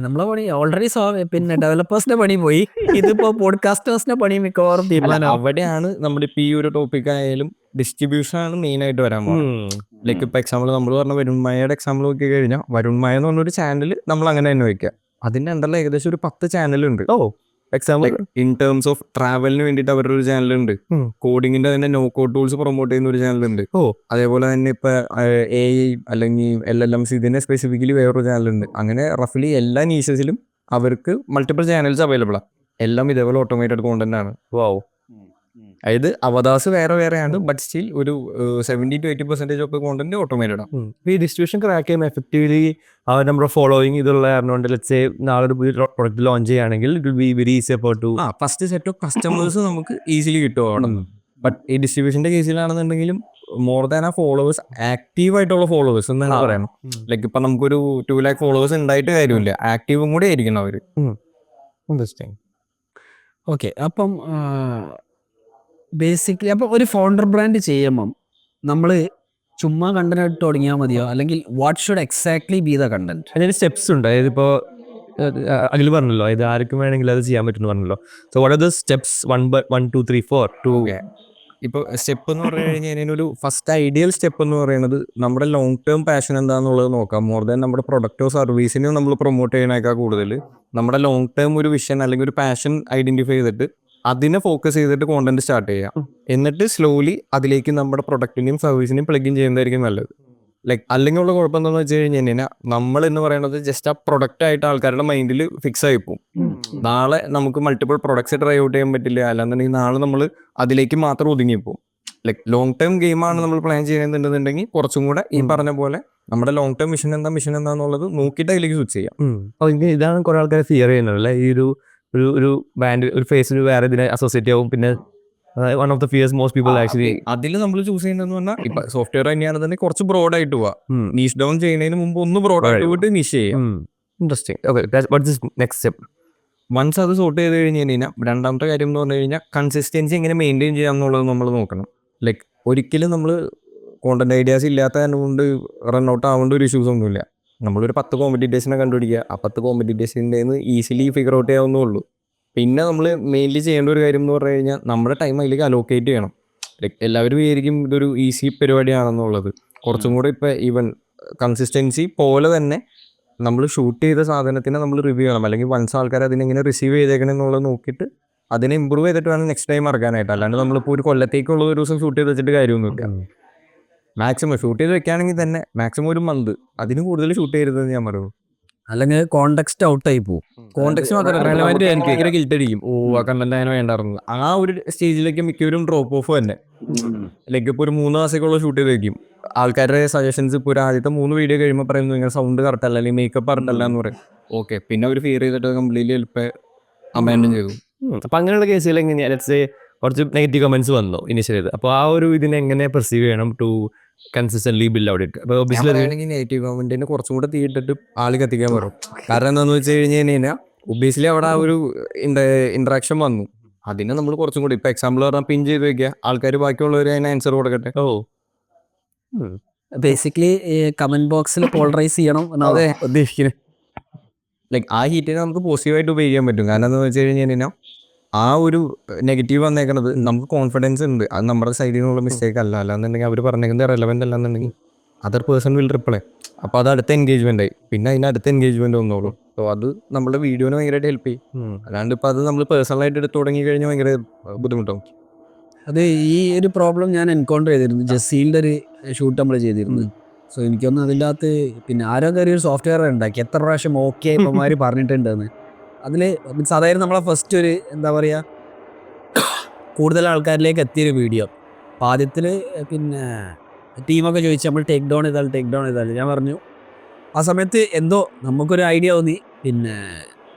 Speaker 2: നമ്മളെ പണി ഓൾറെഡി പിന്നെ ഡെവലപ്പേഴ്സിന്റെ പണി പോയി. ഇതിപ്പോ പോഡ്കാസ്റ്റേഴ്സിന്റെ പണി മിക്കവാറും തീരുമാനം.
Speaker 3: അവിടെയാണ് നമ്മുടെ ഇപ്പൊ ഈ ഒരു ടോപ്പിക് ആയാലും ഡിസ്ട്രിബ്യൂഷൻ ആണ് മെയിൻ ആയിട്ട് വരാൻ പോകുന്നത്. ലൈക്ക് ഇപ്പൊ എക്സാമ്പിൾ നമ്മൾ പറഞ്ഞ വരുൺമായയുടെ എക്സാമ്പിൾ നോക്കി കഴിഞ്ഞാൽ വരുൺമായ എന്ന് പറഞ്ഞൊരു ചാനൽ നമ്മൾ അങ്ങനെ തന്നെ വയ്ക്കുക. അതിന്റെ അണ്ടറിൽ ഏകദേശം ഒരു 10 ചാനലുണ്ട്.
Speaker 1: എക്സാമ്പിൾ
Speaker 3: ഇൻ ടേംസ് ഓഫ് ട്രാവലിന് വേണ്ടിയിട്ട് അവരുടെ ഒരു ചാനലുണ്ട്. കോഡിങ്ങിന്റെ തന്നെ നോക്കൗട്ട് ടൂൾസ് പ്രൊമോട്ട് ചെയ്യുന്ന ഒരു ചാനലുണ്ട്. അതേപോലെ തന്നെ ഇപ്പൊ AI അല്ലെങ്കിൽ LLMs ഇതിനെ സ്പെസിഫിക്കലി വേറൊരു ചാനലുണ്ട്. അങ്ങനെ റഫ്ലി എല്ലാ നീഷസിലും അവർക്ക് മൾട്ടിപ്പിൾ ചാനൽസ് അവൈലബിൾ ആണ്. എല്ലാം ഇതേപോലെ ഓട്ടോമേറ്റഡ് കോണ്ടന്റ് ആണ്.
Speaker 1: വാവ്.
Speaker 3: അതായത് അവതാസ് വേറെയാണ്, ബട്ട് സ്റ്റിൽ ഒരു 70-80% ഓഫ് കോണ്ടന്റ് ഓട്ടോമേറ്റഡ് ആണ്.
Speaker 1: ഈ ഡിസ്ട്രിബ്യൂഷൻ ക്രാക്ക് ചെയ്യുമ്പോൾ എഫക്റ്റീവ്ലി ആ നമ്പർ ഓഫ് ഫോളോയിങ് ഇതുള്ള കാരണമുണ്ട്. ലെറ്റ്സ് സേ നാളെ ഒരു പ്രൊഡക്റ്റ് ലോഞ്ച് ചെയ്യുകയാണെങ്കിൽ it will be very easy for to
Speaker 3: first set of customers നമുക്ക് ഈസിലി കിട്ടും അവിടെ. ബട്ട് ഈ ഡിസ്ട്രിബ്യൂഷന്റെ കേസിലാണെന്നുണ്ടെങ്കിലും മോർ ദാൻ ആ ഫോളോവേഴ്സ് ആക്റ്റീവ് ആയിട്ടുള്ള ഫോളോവേഴ്സ് എന്നാണ് പറയണം. ലൈക്ക് ഇപ്പൊ നമുക്കൊരു 2 lakh ഫോളോവേഴ്സ് ഉണ്ടായിട്ട് കാര്യമില്ല, ആക്റ്റീവും കൂടെ ആയിരിക്കണം അവര്.
Speaker 1: ഇൻട്രസ്റ്റിംഗ്.
Speaker 2: ഓക്കെ, അപ്പം ബേസിക്കലി അപ്പം ഒരു ഫൗണ്ടർ ബ്രാൻഡ് ചെയ്യുമ്പം നമ്മൾ ചുമ്മാ കണ്ടന്റ് ഇട്ട് തുടങ്ങിയാൽ മതിയോ, അല്ലെങ്കിൽ what should exactly B the content?
Speaker 1: അതിന് സ്റ്റെപ്സ് ഉണ്ട്. അതായത് ഇപ്പോൾ അഖിൽ പറഞ്ഞല്ലോ, ഇത് ആർക്കും വേണമെങ്കിൽ അത് ചെയ്യാൻ പറ്റുമെന്ന് പറഞ്ഞല്ലോ. So what are the steps 1 2 3 4 to?
Speaker 3: ഇപ്പൊ സ്റ്റെപ്പ് എന്ന് പറഞ്ഞു കഴിഞ്ഞാൽ ഒരു ഫസ്റ്റ് ഐഡിയൽ സ്റ്റെപ്പ് എന്ന് പറയുന്നത് നമ്മുടെ ലോങ് ടേം പാഷൻ എന്താണെന്നുള്ളത് നോക്കാം. മോർ ദാൻ നമ്മുടെ പ്രൊഡക്റ്റോ സർവീസിനോ നമ്മൾ പ്രൊമോട്ട് ചെയ്യാനേക്കാൾ കൂടുതൽ നമ്മുടെ ലോങ് ടേം ഒരു വിഷൻ അല്ലെങ്കിൽ ഒരു പാഷൻ ഐഡന്റിഫൈ ചെയ്തിട്ട് അതിനെ ഫോക്കസ് ചെയ്തിട്ട് കോണ്ടന്റ് സ്റ്റാർട്ട് ചെയ്യാം. എന്നിട്ട് സ്ലോലി അതിലേക്ക് നമ്മുടെ പ്രൊഡക്റ്റിനെയും സർവീസിനെയും പ്ലഗ് ഇൻ ചെയ്യുന്നതായിരിക്കും നല്ലത്. ലൈക്ക് അല്ലെങ്കിൽ ഉള്ള കുഴപ്പം എന്താണെന്ന് വെച്ച് കഴിഞ്ഞാൽ നമ്മൾ എന്ന് പറയുന്നത് ജസ്റ്റ് ആ പ്രൊഡക്റ്റ് ആയിട്ട് ആൾക്കാരുടെ മൈൻഡിൽ ഫിക്സ് ആയി പോകും. നാളെ നമുക്ക് മൾട്ടിപ്പിൾ പ്രൊഡക്ട്സ് ട്രൈ ഔട്ട് ചെയ്യാൻ പറ്റില്ല. അല്ലാന്നുണ്ടെങ്കിൽ നാളെ നമ്മൾ അതിലേക്ക് മാത്രം ഒതുങ്ങിപ്പോവും. ലൈക്ക് ലോങ് ടേം ഗെയിമാണ് നമ്മൾ പ്ലാൻ ചെയ്യുന്നുണ്ടെന്നുണ്ടെങ്കിൽ കുറച്ചും കൂടെ ഈ പറഞ്ഞ പോലെ നമ്മുടെ ലോങ് ടേം മിഷൻ എന്താന്നുള്ളത് നോക്കിയിട്ട് അതിലേക്ക് സ്വിച്ച് ചെയ്യാം.
Speaker 1: അപ്പോൾ ഇതാണ് കുറെ ആൾക്കാർ ഫിയർ ചെയ്യുന്നത് അല്ലേ, ഈ ഒരു ബാൻഡ് ഒരു ഫേസിന് വേറെ ഇതിനെ അസോസിയേറ്റ് ആവും. പിന്നെ one of the fears most people actually
Speaker 3: അതിൽ നമ്മൾ ചൂസ് ചെയ്യുന്നതെന്ന് പറഞ്ഞാൽ ഇപ്പൊ സോഫ്റ്റ്വെയർ തന്നെയാണെന്നുണ്ടെങ്കിൽ കുറച്ച് ബ്രോഡ് ആയിട്ട് പോവാം. നീഷ് ഡൗൺ ചെയ്യുന്നതിന് മുമ്പ് ഒന്ന് ബ്രോഡ് ആയിട്ട് പോയിട്ട് നിഷ് ചെയ്യാം.
Speaker 1: Interesting. Okay, what is next step?
Speaker 3: Once അത് സോർട്ട് ചെയ്ത് കഴിഞ്ഞ് കഴിഞ്ഞാൽ രണ്ടാമത്തെ കാര്യം എന്ന് പറഞ്ഞു കഴിഞ്ഞാൽ കൺസിസ്റ്റൻസി എങ്ങനെ മെയിൻറ്റെയിൻ ചെയ്യാം എന്നുള്ളത് നമ്മൾ നോക്കണം. ലൈക്ക് ഒരിക്കലും നമ്മൾ കോണ്ടന്റ് ഐഡിയാസ് ഇല്ലാത്ത കൊണ്ട് റൺ ഔട്ട് ആവേണ്ട ഒരു ഇഷ്യൂസ് ഒന്നുമില്ല. നമ്മളൊരു 10 കോമ്പറ്റീറ്റേഴ്സിനെ കണ്ടുപിടിക്കുക, ആ 10 കോമ്പറ്റീറ്റേഴ്സിൻ്റെ ഈസിലി ഫിഗർ ഔട്ട് ചെയ്യാവുന്നേ ഉള്ളൂ. പിന്നെ നമ്മൾ മെയിൻലി ചെയ്യേണ്ട ഒരു കാര്യം എന്ന് പറഞ്ഞു കഴിഞ്ഞാൽ നമ്മുടെ ടൈം അതിലേക്ക് അലോക്കേറ്റ് ചെയ്യണം. ലൈക്ക് എല്ലാവരും വിചാരിക്കും ഇതൊരു ഈസി പരിപാടിയാണെന്നുള്ളത്. കുറച്ചും കൂടെ ഇപ്പം ഈവൻ കൺസിസ്റ്റൻസി പോലെ തന്നെ നമ്മൾ ഷൂട്ട് ചെയ്ത സാധനത്തിനെ നമ്മൾ റിവ്യൂ ചെയ്യണം. അല്ലെങ്കിൽ വൺസ് ആൾക്കാർ അതിനെങ്ങനെ റിസീവ് ചെയ്തേക്കണം എന്നുള്ളത് നോക്കിയിട്ട് അതിനെ ഇമ്പ്രൂവ് ചെയ്തിട്ട് വേണം നെക്സ്റ്റ് ടൈം ഇറക്കാനായിട്ട്. അല്ലാണ്ട് നമ്മളിപ്പോൾ ഒരു കൊല്ലത്തേക്കുള്ള ഒരു ദിവസം ഷൂട്ട് ചെയ്ത് വെച്ചിട്ട് കാര്യമൊന്നുമില്ല. മാക്സിമം ഷൂട്ട് ചെയ്ത് വെക്കുകയാണെങ്കിൽ തന്നെ മാക്സിമം ഒരു മന്ത്, അതിന് കൂടുതൽ ഷൂട്ട് ചെയ്യരുതെന്ന് ഞാൻ പറയുന്നു.
Speaker 2: അല്ലെങ്കിൽ കോണ്ടെക്സ്റ്റ് ഔട്ടായി പോകും.
Speaker 3: കോണ്ടെക്സ്റ്റ് മാത്രമല്ല എനിക്ക് ഭയങ്കര ഗിൽറ്റടിക്കും. ആ കണ്ടന്റ് അതിനെ വേണ്ടായിരുന്നു. ആ ഒരു സ്റ്റേജിലേക്ക് മിക്കവരും ഡ്രോപ്പ് ഓഫ് തന്നെ. ലൈക്ക് ഇപ്പോൾ ഒരു 3 മാസത്തേക്കുള്ള ഷൂട്ട് ചെയ്ത് വെക്കും. ആൾക്കാരുടെ സജഷൻസ് ഇപ്പോൾ ഒരു ആദ്യത്തെ 3 വീഡിയോ കഴിയുമ്പോൾ പറയുന്നു ഇങ്ങനെ സൗണ്ട് കറക്റ്റ് അല്ല, അല്ലെങ്കിൽ മേക്കപ്പ് കറക്റ്റ് അല്ല എന്ന് പറയും. ഓക്കെ, പിന്നെ അവർ ഫിയർ ചെയ്തിട്ട് കംപ്ലീറ്റ്ലി ഹെൽപ്പ് അബാൻഡൻ ചെയ്തു.
Speaker 1: അപ്പം അങ്ങനെയുള്ള കേസുകൾ എങ്ങനെയാണ്? ലെറ്റ്സ് സേ കുറച്ച് നെഗറ്റീവ് കമന്റ്സ് വന്നു ഇനിഷ്യൽ ചെയ്ത്, അപ്പോൾ ആ ഒരു ഇതിനെ എങ്ങനെ പെർസീവ് ചെയ്യണം to consistently build out it? അപ്പോൾ
Speaker 3: ഒബ്വിയസ്ലി നെഗറ്റീവ് കമന്റിന് കുറച്ചും കൂടെ തീയിട്ടിട്ട് ആള് കത്തിക്കാൻ പറയും. കാരണം എന്താണെന്ന് വെച്ച് കഴിഞ്ഞ് കഴിഞ്ഞാൽ ഒബ്വിയസ്ലി അവിടെ ആ ഒരു ഇന്ററാക്ഷൻ വന്നു. അതിനെ നമ്മൾ കുറച്ചും കൂടി ഇപ്പൊ എക്സാമ്പിൾ പറഞ്ഞാൽ പിൻ ചെയ്ത് വെക്കുക, ആൾക്കാർ ബാക്കിയുള്ളവർ അതിന് ആൻസർ കൊടുക്കട്ടെ.
Speaker 2: ബേസിക്കലി കമന്റ് ബോക്സിൽ പോളറൈസ് ചെയ്യണം എന്നാണ് ഉദ്ദേശിക്കുന്നത്.
Speaker 3: ലൈക്ക് ആ ഹീറ്റിനെ നമുക്ക് പോസിറ്റീവായിട്ട് ഉപയോഗിക്കാൻ പറ്റും. കാരണം എന്താണെന്ന് വെച്ച് കഴിഞ്ഞ് കഴിഞ്ഞാൽ ആ ഒരു നെഗറ്റീവ് വന്നേക്കുന്നത് നമുക്ക് കോൺഫിഡൻസ് ഉണ്ട്, അത് നമ്മുടെ സൈഡിൽ നിന്നുള്ള മിസ്റ്റേക്ക് അല്ല. അല്ലാന്നുണ്ടെങ്കിൽ അവർ പറഞ്ഞേക്കുന്നത് റെലവൻ്റ് അല്ലാന്നുണ്ടെങ്കിൽ അതർ പേഴ്സൺ വിൽ റിപ്ലൈ. അപ്പോൾ അത് അടുത്ത എൻഗേജ്മെൻ്റ് ആയി, പിന്നെ അതിന് അടുത്ത എൻഗേജ്മെൻറ്റ് വന്നോളൂ. അപ്പോൾ അത് നമ്മുടെ വീഡിയോനെ ഭയങ്കരമായിട്ട് ഹെൽപ്പ് ചെയ്യും. അല്ലാണ്ട് ഇപ്പോൾ അത് നമ്മൾ പേഴ്സണലായിട്ട് എടുത്ത് തുടങ്ങി കഴിഞ്ഞാൽ ഭയങ്കര ബുദ്ധിമുട്ടാവും.
Speaker 2: അത് ഈ ഒരു പ്രോബ്ലം ഞാൻ എൻകൗണ്ടർ ചെയ്തിരുന്നു. ജസീലിൻ്റെ ഒരു ഷൂട്ട് നമ്മൾ ചെയ്തിരുന്നു. സോ എനിക്കൊന്നും അതിൻ്റെ അകത്ത് പിന്നെ ആരോ കയറി ഒരു സോഫ്റ്റ്വെയർ ഉണ്ടാക്കി, എത്ര പ്രാവശ്യം ഓക്കെ ഇപ്പന്മാർ പറഞ്ഞിട്ടുണ്ടെന്ന്. അതിൽ മീൻസ് അതായിരുന്നു നമ്മളെ ഫസ്റ്റ് ഒരു എന്താ പറയുക കൂടുതൽ ആൾക്കാരിലേക്ക് എത്തിയൊരു വീഡിയോ. അപ്പോൾ ആദ്യത്തിൽ പിന്നെ ടീമൊക്കെ ചോദിച്ചു നമ്മൾ ടേക്ക് ഡൗൺ ചെയ്താൽ ഞാൻ പറഞ്ഞു ആ സമയത്ത് എന്തോ നമുക്കൊരു ഐഡിയ തോന്നി, പിന്നെ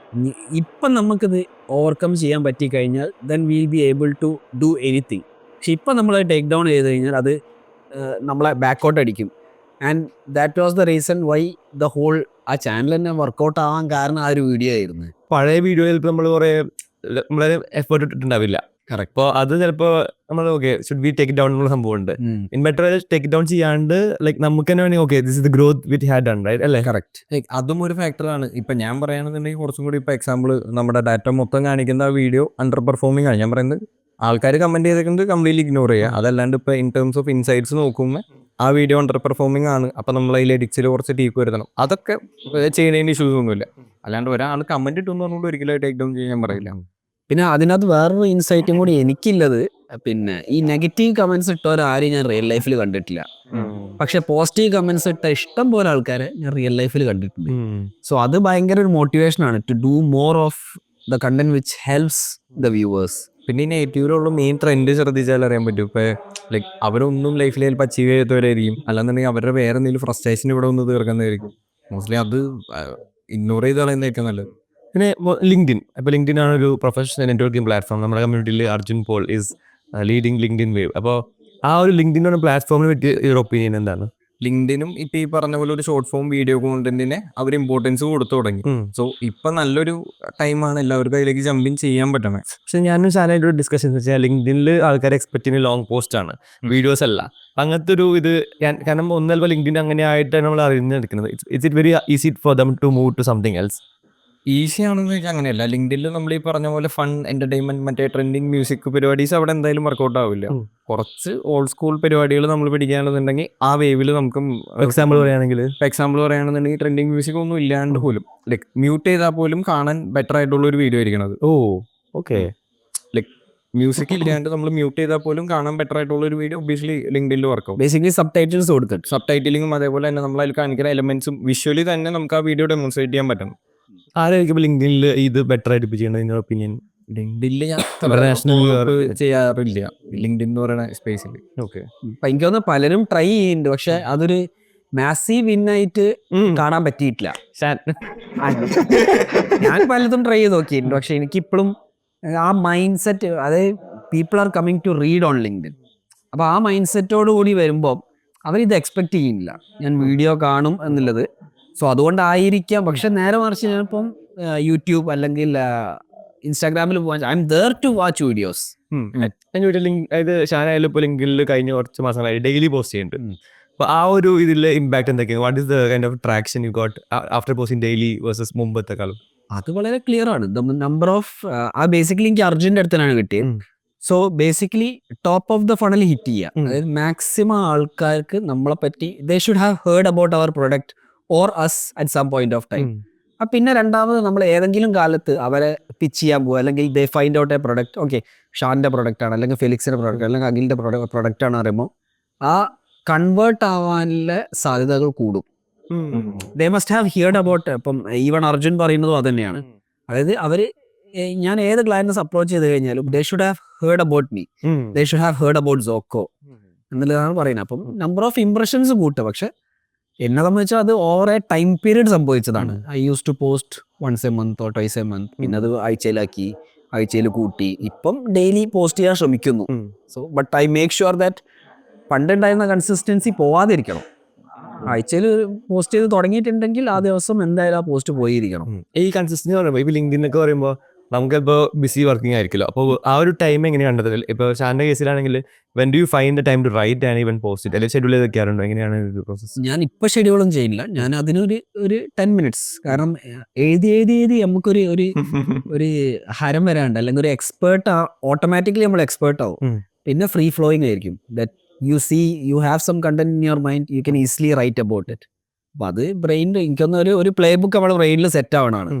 Speaker 2: ഇപ്പം നമുക്കിത് ഓവർകം ചെയ്യാൻ പറ്റിക്കഴിഞ്ഞാൽ then will be able to do anything. പക്ഷെ ഇപ്പം നമ്മൾ ടേക്ക് ഡൗൺ ചെയ്ത് കഴിഞ്ഞാൽ അത് നമ്മളെ ബാക്കൗട്ട് അടിക്കും. And that was the reason why the whole ആ ചാനൽ തന്നെ വർക്കൗട്ട് ആവാൻ കാരണം ആ ഒരു വീഡിയോ ആയിരുന്നു.
Speaker 1: പഴയ വീഡിയോയിൽ നമ്മൾ കുറേ നമ്മളെ എഫേർട്ട് ഇട്ടിട്ടുണ്ടാവില്ല. കറക്റ്റ്. അപ്പോൾ അത് ചിലപ്പോൾ നമ്മൾ okay should be take down എന്നുള്ള സംഭവം ഉണ്ട്. ഇൻ ബെറ്റർ ടേക്ക് ഡൗൺ ചെയ്യാണ്ട് ലൈക്ക് നമുക്ക് തന്നെ വേണമെങ്കിൽ okay this is the growth വിറ്റ് ഹാഡ് ഡൺ റൈറ്റ് അല്ലേ?
Speaker 3: കറക്റ്റ്. ലൈക്ക് അതും ഒരു ഫാക്ടറാണ്. ഇപ്പം ഞാൻ പറയുകയാണെന്നുണ്ടെങ്കിൽ കുറച്ചും കൂടി ഇപ്പോൾ എക്സാമ്പിൾ നമ്മുടെ ഡാറ്റ മൊത്തം കാണിക്കുന്ന ആ വീഡിയോ അണ്ടർ പെർഫോമിംഗ് ആണ്. ഞാൻ പറയുന്നത് ആൾക്കാർ കമൻറ്റ് ചെയ്തേക്കുന്നത് കംപ്ലീറ്റ്ലി ഇഗ്നോർ ചെയ്യുക. അതല്ലാണ്ട് ഇപ്പോൾ ഇൻ ടേംസ് ഓഫ് ഇൻസൈറ്റ്സ് നോക്കുമ്പോൾ ആ വീഡിയോ അണ്ടർ പെർഫോമിംഗ് ആണ്, അപ്പം നമ്മൾ അതിൽ എഡിറ്റ്സിൽ കുറച്ച് ടീക്ക് വരുത്തണം. അതൊക്കെ ചെയ്യുന്നതിന് ഇഷ്യൂസ് ഒന്നുമില്ല. അല്ലാണ്ട് ഒരാൾ കമൻറ്റ് ഇട്ടെന്ന് പറഞ്ഞുകൊണ്ട് ഒരിക്കലും ടേക്ക് ഡൗൺ ചെയ്യാൻ പറയില്ല.
Speaker 2: പിന്നെ അതിനകത്ത് വേറൊരു ഇൻസൈറ്റും കൂടി എനിക്കുള്ളത്, പിന്നെ ഈ നെഗറ്റീവ് കമന്റ്സ് ഇട്ടവരാരും ഞാൻ റിയൽ ലൈഫിൽ കണ്ടിട്ടില്ല. പക്ഷെ പോസിറ്റീവ് കമന്റ്സ് ഇട്ട ഇഷ്ടം പോലെ ആൾക്കാരെ ഞാൻ റിയൽ ലൈഫിൽ കണ്ടിട്ടുണ്ട്. സോ അത് ഭയങ്കര ഒരു മോട്ടിവേഷൻ ആണ് to do more of the content which helps the viewers.
Speaker 3: പിന്നെ ഈ നെഗറ്റീവിലുള്ള മെയിൻ ട്രെൻഡ് ശ്രദ്ധിച്ചാൽ അറിയാൻ പറ്റും. ഇപ്പോൾ ലൈക്ക് അവരൊന്നും ലൈഫിൽ ചിലപ്പോൾ അച്ചീവ് ചെയ്യാത്തവരായിരിക്കും, അല്ലാന്നുണ്ടെങ്കിൽ അവരുടെ വേറെ എന്തെങ്കിലും ഫ്രസ്ട്രേഷൻ ഇവിടെ ഒന്ന് തീർക്കുന്നതായിരിക്കും. മോസ്റ്റ്ലി അത് ഇഗ്നോർ ചെയ്ത് കളയുന്നതായിരിക്കും നല്ലത്.
Speaker 1: പിന്നെ ലിങ്ക്ഡിൻ, അപ്പോൾ ലിങ്ക്ഡിൻ ആണ് ഒരു പ്രൊഫഷണൽ നെറ്റ്വർക്കിംഗ് പ്ലാറ്റ്ഫോം. നമ്മുടെ കമ്മ്യൂണിറ്റിയിൽ Arjun Paul is leading LinkedIn wave. അപ്പോൾ ആ ഒരു ലിങ്ക്ഡിൻ എന്ന പ്ലാറ്റ്ഫോമിനെ പറ്റി ഒരു ഒപ്പീനിയൻ എന്താണ്?
Speaker 3: ലിങ്ക്ഡിനും ഇപ്പം ഈ പറഞ്ഞ പോലെ ഒരു ഷോർട്ട് ഫോം വീഡിയോ കോണ്ടന്റിനെ അവർ ഇമ്പോർട്ടൻസ് കൊടുത്തു തുടങ്ങി. സോ ഇപ്പം നല്ലൊരു ടൈമാണ് എല്ലാവർക്കും അതിലേക്ക് ജമ്പിൻ ചെയ്യാൻ പറ്റണേ.
Speaker 1: പക്ഷെ ഞാനും ചാനലിൻ്റെ ഒരു ഡിസ്കഷൻ എന്ന് വെച്ചാൽ ലിങ്ക്ഡിനിൽ ആൾക്കാർ എക്സ്പെക്ട് ചെയ്യുന്ന ലോങ് പോസ്റ്റ് ആണ്, വീഡിയോസ് അല്ല. അങ്ങനത്തെ ഒരു ഇത് കാരണം ഒന്നല്ല ലിങ്ക്ഡിൻ അങ്ങനെ ആയിട്ടാണ് നമ്മൾ അറിഞ്ഞെടുക്കുന്നത്. It's very easy for them to move to something else.
Speaker 3: Easy ആണെന്ന് വെച്ചാൽ അങ്ങനെയല്ല. ലിങ്ക്ഡിനിൽ നമ്മൾ ഈ പറഞ്ഞ പോലെ ഫൺ, എന്റർടൈൻമെന്റ്, മറ്റേ ട്രെൻഡിങ് മ്യൂസിക് പരിപാടീസ് അവിടെ എന്തായാലും വർക്കൗട്ട് ആവില്ല. കുറച്ച് ഓൾഡ് സ്കൂൾ പരിപാടികൾ നമ്മൾ പഠിക്കുകയാണെന്നുണ്ടെങ്കിൽ ആ വേവിൽ നമുക്ക്
Speaker 1: എക്സാമ്പിൾ
Speaker 3: പറയുകയാണെന്നുണ്ടെങ്കിൽ ട്രെൻഡിങ് മ്യൂസിക് ഒന്നും ഇല്ലാണ്ട് പോലും ലൈക്ക് മ്യൂട്ട് ചെയ്താൽ പോലും കാണാൻ ബെറ്റർ ആയിട്ടുള്ള ഒരു വീഡിയോ ആയിരിക്കണത്.
Speaker 1: ഓക്കെ.
Speaker 3: ലൈക്ക് മ്യൂസിക് ഇല്ലാണ്ട് നമ്മൾ മ്യൂട്ട് ചെയ്താൽ പോലും കാണാൻ ബെറ്റർ ആയിട്ടുള്ള ഒരു വീഡിയോ ഒബ്വിയസ്ലി ലിങ്ക്ഡിനിൽ വർക്കാവും.
Speaker 2: ബേസിക്കലി സബ് ടൈറ്റിൽസ് കൊടുത്തിട്ട്
Speaker 3: സബ് ടൈറ്റിലിങ്ങും അതേപോലെ തന്നെ നമ്മൾ അതിൽ കാണിക്കുന്ന എലമെന്റ്സും വിഷ്വലി തന്നെ നമുക്ക് ആ വീഡിയോ ഡെമോൺസ്ട്രേറ്റ് ചെയ്യാൻ പറ്റണം.
Speaker 1: ആരായിരിക്കും ലിങ്ക്ഡിനിൽ ഇത് ബെറ്റർ ആയിട്ട് ചെയ്യേണ്ടത് നിങ്ങളുടെ ഒപ്പീനിയൻ?
Speaker 3: ലിങ്ക്ഡിനിൽ ഞാൻ
Speaker 1: International
Speaker 3: ചെയ്യാറില്ല ലിങ്ക്ഡിൻ എന്ന് പറയുന്ന സ്പേസിൽ.
Speaker 1: ഓക്കെ.
Speaker 2: എനിക്ക് തോന്നുന്നു പലരും ട്രൈ ചെയ്യുന്നുണ്ട്, പക്ഷെ അതൊരു മാസീവ് വിന്നായിട്ട് കാണാൻ പറ്റിയിട്ടില്ല. ഞാൻ പലതും ട്രൈ ചെയ്ത് നോക്കിയിട്ടുണ്ട്, പക്ഷെ എനിക്കിപ്പോഴും ആ മൈൻഡ് സെറ്റ്, അതായത് people are coming to read on LinkedIn. അപ്പോൾ ആ മൈൻഡ് സെറ്റോട് കൂടി വരുമ്പോൾ അവരിത് എക്സ്പെക്ട് ചെയ്യുന്നില്ല ഞാൻ വീഡിയോ കാണും എന്നുള്ളത്. സോ അതുകൊണ്ടായിരിക്കാം. പക്ഷെ നേരെ മറിച്ച് ഞാനിപ്പം യൂട്യൂബ് അല്ലെങ്കിൽ ഇൻസ്റ്റാഗ്രാമിൽ പോകാൻ I'm there to watch videos.
Speaker 1: അതായത് ഷാനായാലും ഇപ്പോൾ ലിങ്ക്ഡിനിൽ കഴിഞ്ഞ കുറച്ച് മാസങ്ങളായി ഡെയിലി പോസ്റ്റ് ചെയ്യുന്നുണ്ട്. അപ്പോൾ ആ ഒരു ഇതിൽ ഇമ്പാക്ട് എന്തൊക്കെയാണ്? What is the kind of traction you got after posting daily versus മുമ്പത്തെ കാലം?
Speaker 2: അത് വളരെ ക്ലിയർ ആണ്. നമ്പർ ഓഫ് ആ ബേസിക്കലി എനിക്ക് അർജുൻ്റെ അടുത്താണ് കിട്ടിയത്. So basically top of the funnel hit ചെയ്യുക, അതായത് മാക്സിമം ആൾക്കാർക്ക് നമ്മളെ പറ്റി they should have heard about our product or as at some point of time. പിന്നെ രണ്ടാമത് നമ്മൾ ഏതെങ്കിലും കാലത്ത് അവരെ പിച്ച് ചെയ്യാൻ പോകുക, അല്ലെങ്കിൽ they find out a product, okay ഷാൻ്റെ പ്രൊഡക്റ്റ് ആണ്, അല്ലെങ്കിൽ ഫെലിക്സിൻ്റെ പ്രൊഡക്റ്റ്, അല്ലെങ്കിൽ അഖിലിൻ്റെ പ്രൊഡക്റ്റ് ആണ് പറയുമ്പോൾ ആ കൺവേർട്ട് ആവാനുള്ള സാധ്യതകൾ കൂടും. They must have heard about. ഇപ്പം ഈവൺ അർജുൻ പറയുന്നതും അത് തന്നെയാണ്. അതായത് അവർ ഞാൻ ഏത് ക്ലയൻറ്റ്സ് അപ്രോച്ച് ചെയ്ത് കഴിഞ്ഞാലും they should have heard about me, they should have heard about Zoko എന്നുള്ളതാണ് പറയുന്നത്. അപ്പം നമ്പർ ഓഫ് ഇംപ്രഷൻസ് കൂട്ടുക. പക്ഷെ എന്നെ സംബന്ധിച്ചാൽ അത് ഓവർ എ ടൈം പീരീഡ് സംഭവിച്ചതാണ്. I use to post once a month or twice a month, പിന്നെ അത് ആഴ്ചയിലാക്കി, ആഴ്ചയിൽ കൂട്ടി, ഇപ്പം ഡെയിലി പോസ്റ്റ് ചെയ്യാൻ ശ്രമിക്കുന്നു. So but I make sure that പണ്ടുണ്ടായിരുന്ന കൺസിസ്റ്റൻസി പോവാതിരിക്കണം. ആഴ്ചയിൽ പോസ്റ്റ് ചെയ്ത് തുടങ്ങിയിട്ടുണ്ടെങ്കിൽ ആ ദിവസം എന്തായാലും ആ പോസ്റ്റ് പോയിരിക്കണം.
Speaker 1: ഈ കൺസിസ്റ്റൻസി പറയുമ്പോൾ ഇപ്പോൾ ലിങ്ക്ഡിനൊക്കെ പറയുമ്പോൾ നമുക്കിപ്പോൾ ബിസി വർക്കിംഗ് ആയിരിക്കുമല്ലോ. അപ്പോൾ ആ ഒരു ടൈം എങ്ങനെയാണ് കണ്ടത്? ഇപ്പോൾ ഷാൻ്റെ കേസിലാണെങ്കിൽ when do you find the time to write and even post it, അല്ലെങ്കിൽ ഷെഡ്യൂൾ ചെയ്ത് വെക്കാറുണ്ടോ? എങ്ങനെയാണ് ഒരു പ്രോസസ്?
Speaker 2: ഞാൻ ഇപ്പോൾ ഷെഡ്യൂളും ചെയ്യില്ല. ഞാൻ അതിനൊരു 10 minutes, കാരണം എഴുതി നമുക്കൊരു ഒരു ഹരം വരാണ്ട്, അല്ലെങ്കിൽ ഒരു എക്സ്പേർട്ട് ഓട്ടോമാറ്റിക്കലി നമ്മൾ എക്സ്പേർട്ട് ആവും. പിന്നെ ഫ്രീ ഫ്ലോയിങ് ആയിരിക്കും. That you see you have some content in your mind, you can easily write about it. അപ്പം അത് ബ്രെയിനിൽ എനിക്കൊന്ന് ഒരു പ്ലേ ബുക്ക് നമ്മുടെ ബ്രെയിനിൽ സെറ്റ് ആവണമാണ്.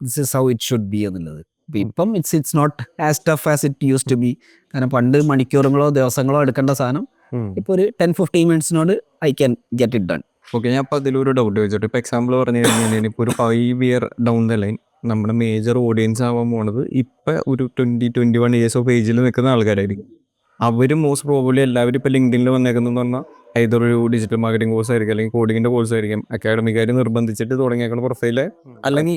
Speaker 2: This is how it should be എന്നുള്ളത്. ഇപ്പം it's not as tough as it use to be. കാരണം പണ്ട് മണിക്കൂറുകളോ ദിവസങ്ങളോ എടുക്കേണ്ട സാധനം ഇപ്പോൾ ഒരു 10-15 minutes I can get it done.
Speaker 3: Okay, ഞാൻ അപ്പോൾ അതിലൊരു ഡൗട്ട് ചോദിച്ചോട്ടെ. ഇപ്പോൾ എക്സാമ്പിൾ പറഞ്ഞു കഴിഞ്ഞാൽ ഇപ്പോൾ ഒരു 5 year ഡൗൺ ദ ലൈൻ നമ്മുടെ മേജർ ഓഡിയൻസ് ആവാൻ പോണത് ഇപ്പം ഒരു 20-21 years ഓഫ് ഏജിൽ നിൽക്കുന്ന ആൾക്കാരായിരിക്കും. അവർ മോസ്റ്റ് പ്രോബബ്ലി എല്ലാവരും ഇപ്പോൾ ലിങ്ക്ഡിനിൽ വന്നേക്കുന്നതെന്ന് പറഞ്ഞാൽ ഏതൊരു ഡിജിറ്റൽ മാർക്കറ്റിംഗ് കോഴ്സ് ആയിരിക്കും, അല്ലെങ്കിൽ കോഡിങ്ങിൻ്റെ കോഴ്സ് ആയിരിക്കും, അക്കാഡമിക്കാർ നിർബന്ധിച്ചിട്ട് തുടങ്ങിയേക്കുന്ന പ്രൊഫൈല്, അല്ലെങ്കിൽ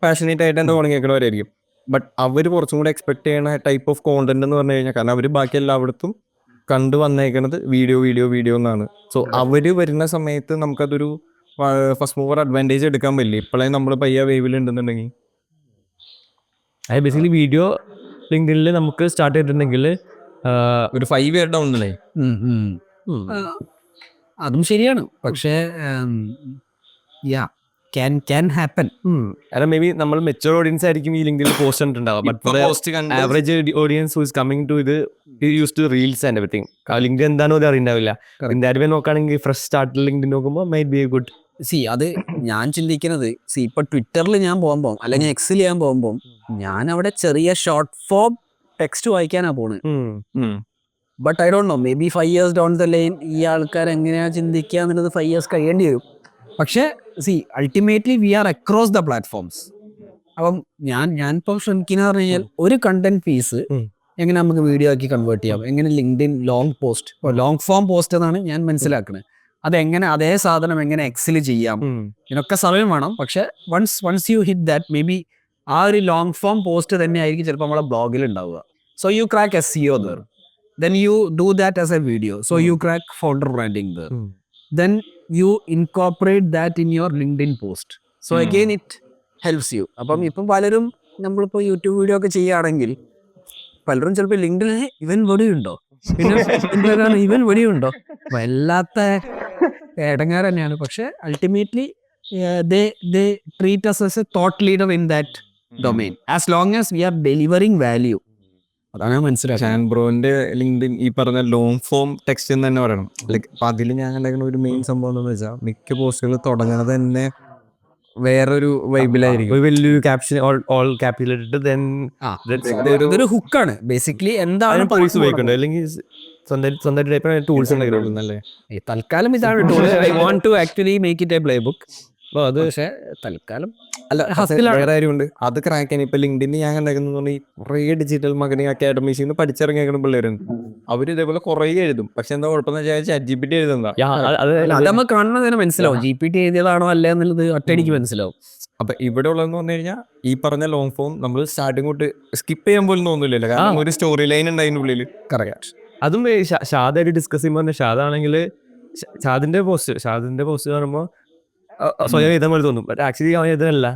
Speaker 3: പാഷനേറ്റ് ആയിട്ട് തന്നെ തുടങ്ങിയേക്കുന്നവരായിരിക്കും. ബട്ട് അവർ കുറച്ചും കൂടെ എക്സ്പെക്ട് ചെയ്യുന്ന ടൈപ്പ് ഓഫ് കോണ്ടന്റ് എന്ന് പറഞ്ഞു കഴിഞ്ഞാൽ, കാരണം അവർ ബാക്കി എല്ലായിടത്തും കണ്ടു വന്നേക്കുന്നത് വീഡിയോ എന്നാണ്. സോ അവർ വരുന്ന സമയത്ത് നമുക്കതൊരു ഫസ്റ്റ് മൂവർ അഡ്വാൻറ്റേജ് എടുക്കാൻ പറ്റില്ല. ഇപ്പോഴേ നമ്മൾ പയ്യ വേവിൽ ഉണ്ടെന്നുണ്ടെങ്കിൽ
Speaker 1: അത് ബേസിക്കലി വീഡിയോ ലിങ്ക്ഡിനിൽ നമുക്ക് സ്റ്റാർട്ട് ചെയ്തിട്ടുണ്ടെങ്കിൽ
Speaker 3: ഒരു 5 year ഡൗൺ അല്ലേ?
Speaker 2: അതും ശരിയാണ്. പക്ഷേ ക്യാൻ ഹാപ്പൻ.
Speaker 1: കാരണം മേ ബി നമ്മൾ മെച്ചൂർ ഓഡിയൻസ് ആയിരിക്കും ഈ ലിങ്ക്ഡിനിൽ പോസ്റ്റ് കണ്ടിട്ടുണ്ടാവുക. But average audience who is coming to ഇത് use to reels and everything. LinkedIn എന്താണോ അത് അറിയുണ്ടാവില്ല. ദാറ്റ് വേ നോക്കുകയാണെങ്കിൽ ഫ്രഷ് സ്റ്റാർട്ട് ലിങ്ക്ഡിൻ നോക്കുമ്പോൾ മൈറ്റ് ബി എ ഗുഡ്
Speaker 2: അത് ഞാൻ ചിന്തിക്കുന്നത് ഇപ്പൊ ട്വിറ്ററിൽ ഞാൻ പോകുമ്പോൾ അല്ലെങ്കിൽ എക്സിൽ ഞാൻ പോകുമ്പോൾ ഞാൻ അവിടെ ചെറിയ ഷോർട്ട് ഫോം ടെക്സ്റ്റ് വായിക്കാനാ പോണ്. But I don't know, may be 5 years down the line ഈ ആൾക്കാർ എങ്ങനെയാ ചിന്തിക്കുക എന്നുള്ളത് 5 years കഴിയേണ്ടി വരും. പക്ഷേ ultimately we are across the platforms. അപ്പം ഞാനിപ്പോൾ ശ്രമിക്കുന്ന പറഞ്ഞു കഴിഞ്ഞാൽ ഒരു കണ്ടന്റ് പീസ് എങ്ങനെ നമുക്ക് വീഡിയോ ആക്കി കൺവേർട്ട് ചെയ്യാം, എങ്ങനെ ലിങ്ക്ഡിൻ ലോങ് ഫോം പോസ്റ്റ് എന്നാണ് ഞാൻ മനസ്സിലാക്കുന്നത്. അതെങ്ങനെ അതേ സാധനം എങ്ങനെ എക്സൽ ചെയ്യാം, ഇതിനൊക്കെ സമയം വേണം. പക്ഷെ once you hit that, maybe ആ ഒരു ലോങ് ഫോം പോസ്റ്റ് തന്നെ ആയിരിക്കും ചിലപ്പോൾ നമ്മളെ ബ്ലോഗിൽ ഉണ്ടാവുക. So you crack SEO there, then you do that as a video, so you crack founder branding there, then you incorporate that in your LinkedIn post, so again it helps you. അപ്പം ഇപ്പം പലരും നമ്മളിപ്പോൾ YouTube video ഒക്കെ ചെയ്യുകയാണെങ്കിൽ പലരും ചിലപ്പോൾ LinkedIn ഇവൻ വെടിയുണ്ടോ, പിന്നെ ഇവൻ വെടിയുണ്ടോ, വല്ലാത്ത ഇടങ്ങാർ തന്നെയാണ്. പക്ഷെ ultimately they treat us as a thought leader in that domain as long as we are delivering value. അതാണ് മനസ്സിലാക്കുക.
Speaker 3: ഷാൻ ബ്രോന്റെ ലിങ്ക്ഡിൻ ഈ പറഞ്ഞ ലോങ് ഫോം ടെക്സ്റ്റ് എന്ന് തന്നെ പറയണം. ലൈക്ക് അപ്പൊ അതിൽ ഞാൻ കണ്ടിരിക്കുന്ന ഒരു മെയിൻ സംഭവം എന്താണെന്ന് വെച്ചാൽ മിക്ക പോസ്റ്റുകൾ തുടങ്ങുന്നത് തന്നെ വേറൊരു വൈബിലായിരിക്കും.
Speaker 1: വലിയൊരു ക്യാപ്ഷൻ ഓൾ ക്യാപിറ്റലിട്ട് ദെൻ
Speaker 2: ഇതൊരു ഹുക്കാണ് ബേസിക്കലി. എന്താണ്
Speaker 1: ടൂൾസ് ഉപയോഗിക്കുന്നുണ്ട്, അല്ലെങ്കിൽ സ്വന്തമായിട്ട് ടൂൾസ് ഉണ്ടായിരുന്നു.
Speaker 2: തൽക്കാലം ഇതാണ് tool. I want to actually make it a playbook. അപ്പോൾ അത് പക്ഷേ തൽക്കാലം
Speaker 3: അല്ല, വേറെ കാര്യമുണ്ട് അത് ക്രാക്ക് ചെയ്യാൻ. ഇപ്പൊ ലിങ്ക്ഡിൻ ഞാൻ കണ്ടേക്കുന്ന കുറേ ഡിജിറ്റൽ മാർക്കറ്റിംഗ് അക്കാഡമീസിൽ നിന്ന് പഠിച്ചിറങ്ങിയേക്കുന്ന പിള്ളേരുണ്ട്. അവർ ഇതേപോലെ കുറേ എഴുതും. പക്ഷെ എന്താ കുഴപ്പമെന്ന് വെച്ചാൽ ChatGPT എഴുതുന്ന
Speaker 2: അത് നമ്മൾ കാണുന്നതിന് മനസ്സിലാവും GPT എഴുതിയതാണോ അല്ല എന്നുള്ളത് ഒറ്റയടിക്ക് മനസ്സിലാവും.
Speaker 3: അപ്പൊ ഇവിടെ ഉള്ളതെന്ന് പറഞ്ഞു കഴിഞ്ഞാൽ ഈ പറഞ്ഞ ലോങ് ഫോം നമ്മൾ സ്റ്റാർട്ടിങ് തൊട്ട് സ്കിപ്പ് ചെയ്യാൻ പോലും തോന്നില്ലല്ലോ, കാരണം ഒരു സ്റ്റോറി ലൈൻ ഉണ്ട് അതിൻ്റെ ഉള്ളിൽ.
Speaker 2: കറക്റ്റ്.
Speaker 1: അതും ഷാദായിട്ട് ഡിസ്കസ് ചെയ്യുമ്പോൾ ഷാദാണെങ്കിൽ ഷാദിന്റെ പോസ്റ്റ് കാണുമ്പോൾ സ്വയം എഴുതാൻ പോലെ തോന്നും. ബട്ട് ആക്ച്വലി അവൻ എഴുതാനല്ല,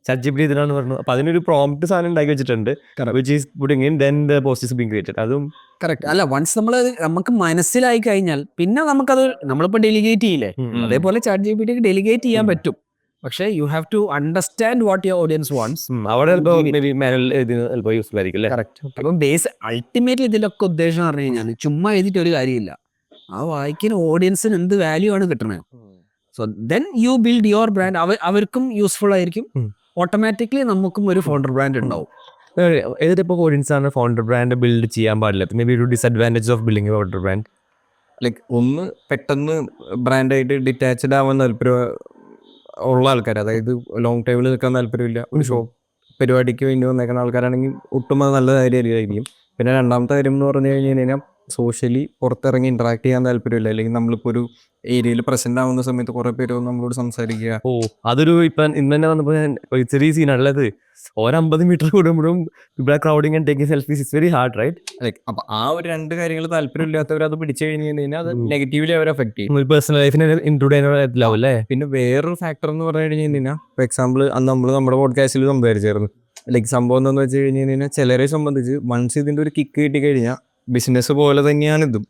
Speaker 1: ChatGPT ഇതിനാണ് പറഞ്ഞു. അപ്പൊ അതിനൊരു പ്രോംപ്റ്റ് സാധനം ഉണ്ടാക്കി വെച്ചിട്ടുണ്ട്, which is putting in, then the post is being created. അതും
Speaker 2: കറക്റ്റ്. അല്ല, വൺസ് നമുക്ക് മനസ്സിലായി കഴിഞ്ഞാൽ പിന്നെ നമുക്കത് നമ്മളിപ്പോൾ ഡെലിഗേറ്റ് ചെയ്യില്ലേ, അതേപോലെ ChatGPT ഡെലിഗേറ്റ് ചെയ്യാൻ പറ്റും. പക്ഷേ you have to understand what your audience wants.
Speaker 1: അവിടെ ചിലപ്പോൾ യൂസ്ഫുൾ ആയിരിക്കും അല്ലേ?
Speaker 2: കറക്റ്റ്. അപ്പം അൾട്ടിമേറ്റ്ലി ഇതിലൊക്കെ ഉദ്ദേശം പറഞ്ഞു കഴിഞ്ഞാൽ ചുമ്മാ എഴുതിയിട്ട് ഒരു കാര്യമില്ല, ആ വായിക്കുന്ന ഓഡിയൻസിന് എന്ത് വാല്യൂ ആണ് കിട്ടണത്. So then you build your brand. അവർക്കും യൂസ്ഫുൾ ആയിരിക്കും, ഓട്ടോമാറ്റിക്കലി നമുക്കും ഒരു ഫൗണ്ടർ ബ്രാൻഡ് ഉണ്ടാവും.
Speaker 1: ഏതിപ്പോൾ ഓഡിയൻസ് ആണ് ഫൗണ്ടർ ബ്രാൻഡ് ബിൽഡ് ചെയ്യാൻ പാടില്ല? മേ ബി ഒരു disadvantage of building A founder brand,
Speaker 3: like ഒന്ന് പെട്ടെന്ന് ബ്രാൻഡായിട്ട് ഡിറ്റാച്ച്ഡ് ആവാൻ താല്പര്യം ഉള്ള ആൾക്കാർ, അതായത് ലോങ് ടൈമിൽ നിൽക്കാൻ താല്പര്യമില്ല, ഒരു ഷോ പരിപാടിക്ക് വേണ്ടി വന്നേക്കുന്ന ആൾക്കാരാണെങ്കിൽ ഒട്ടും അത് നല്ല കാര്യമായിരിക്കും. പിന്നെ രണ്ടാമത്തെ കാര്യം എന്ന് പറഞ്ഞു കഴിഞ്ഞാൽ സോഷ്യലി പുറത്തിറങ്ങി ഇൻട്രാക്ട് ചെയ്യാൻ താല്പര്യമില്ല, അല്ലെങ്കിൽ നമ്മളിപ്പോൾ ഒരു ഏരിയയിൽ പ്രസന്റ് ആവുന്ന സമയത്ത് കുറെ പേര് നമ്മളോട് സംസാരിക്കുക.
Speaker 1: അതൊരു ഇപ്പം ഇന്ന് തന്നെ വന്നപ്പോൾ ചെറിയ സീനാണുള്ളത്. 50 മീറ്റർ കൂടുമ്പോഴും ഇവിടെ crowding and taking selfies it's very hard, right?
Speaker 3: Like അപ്പൊ ആ ഒരു രണ്ട് കാര്യങ്ങൾ താല്പര്യമില്ലാത്തവർ അത് പിടിച്ചു കഴിഞ്ഞ് കഴിഞ്ഞാൽ അത് നെഗറ്റീവ്ലി അവരെ അഫക്ട് ചെയ്യും,
Speaker 1: പേഴ്സണൽ ലൈഫിനെ ഇൻക്ലൂഡ് ചെയ്യാനാവും അല്ലേ?
Speaker 3: പിന്നെ വേറൊരു ഫാക്ടർ എന്ന് പറഞ്ഞു കഴിഞ്ഞ് കഴിഞ്ഞാൽ, ഫോർ എക്സാമ്പിൾ അന്ന് നമ്മൾ നമ്മുടെ പോഡ്കാസ്റ്റിൽ സംസാരിച്ചായിരുന്നു. ലൈക്ക് സംഭവം എന്താണെന്ന് വെച്ച് കഴിഞ്ഞ് കഴിഞ്ഞാൽ ചിലരെ സംബന്ധിച്ച് വൺസ് ഇതിന്റെ ഒരു കിക്ക് കിട്ടി കഴിഞ്ഞാൽ ബിസിനസ് പോലെ തന്നെയാണ് ഇതും.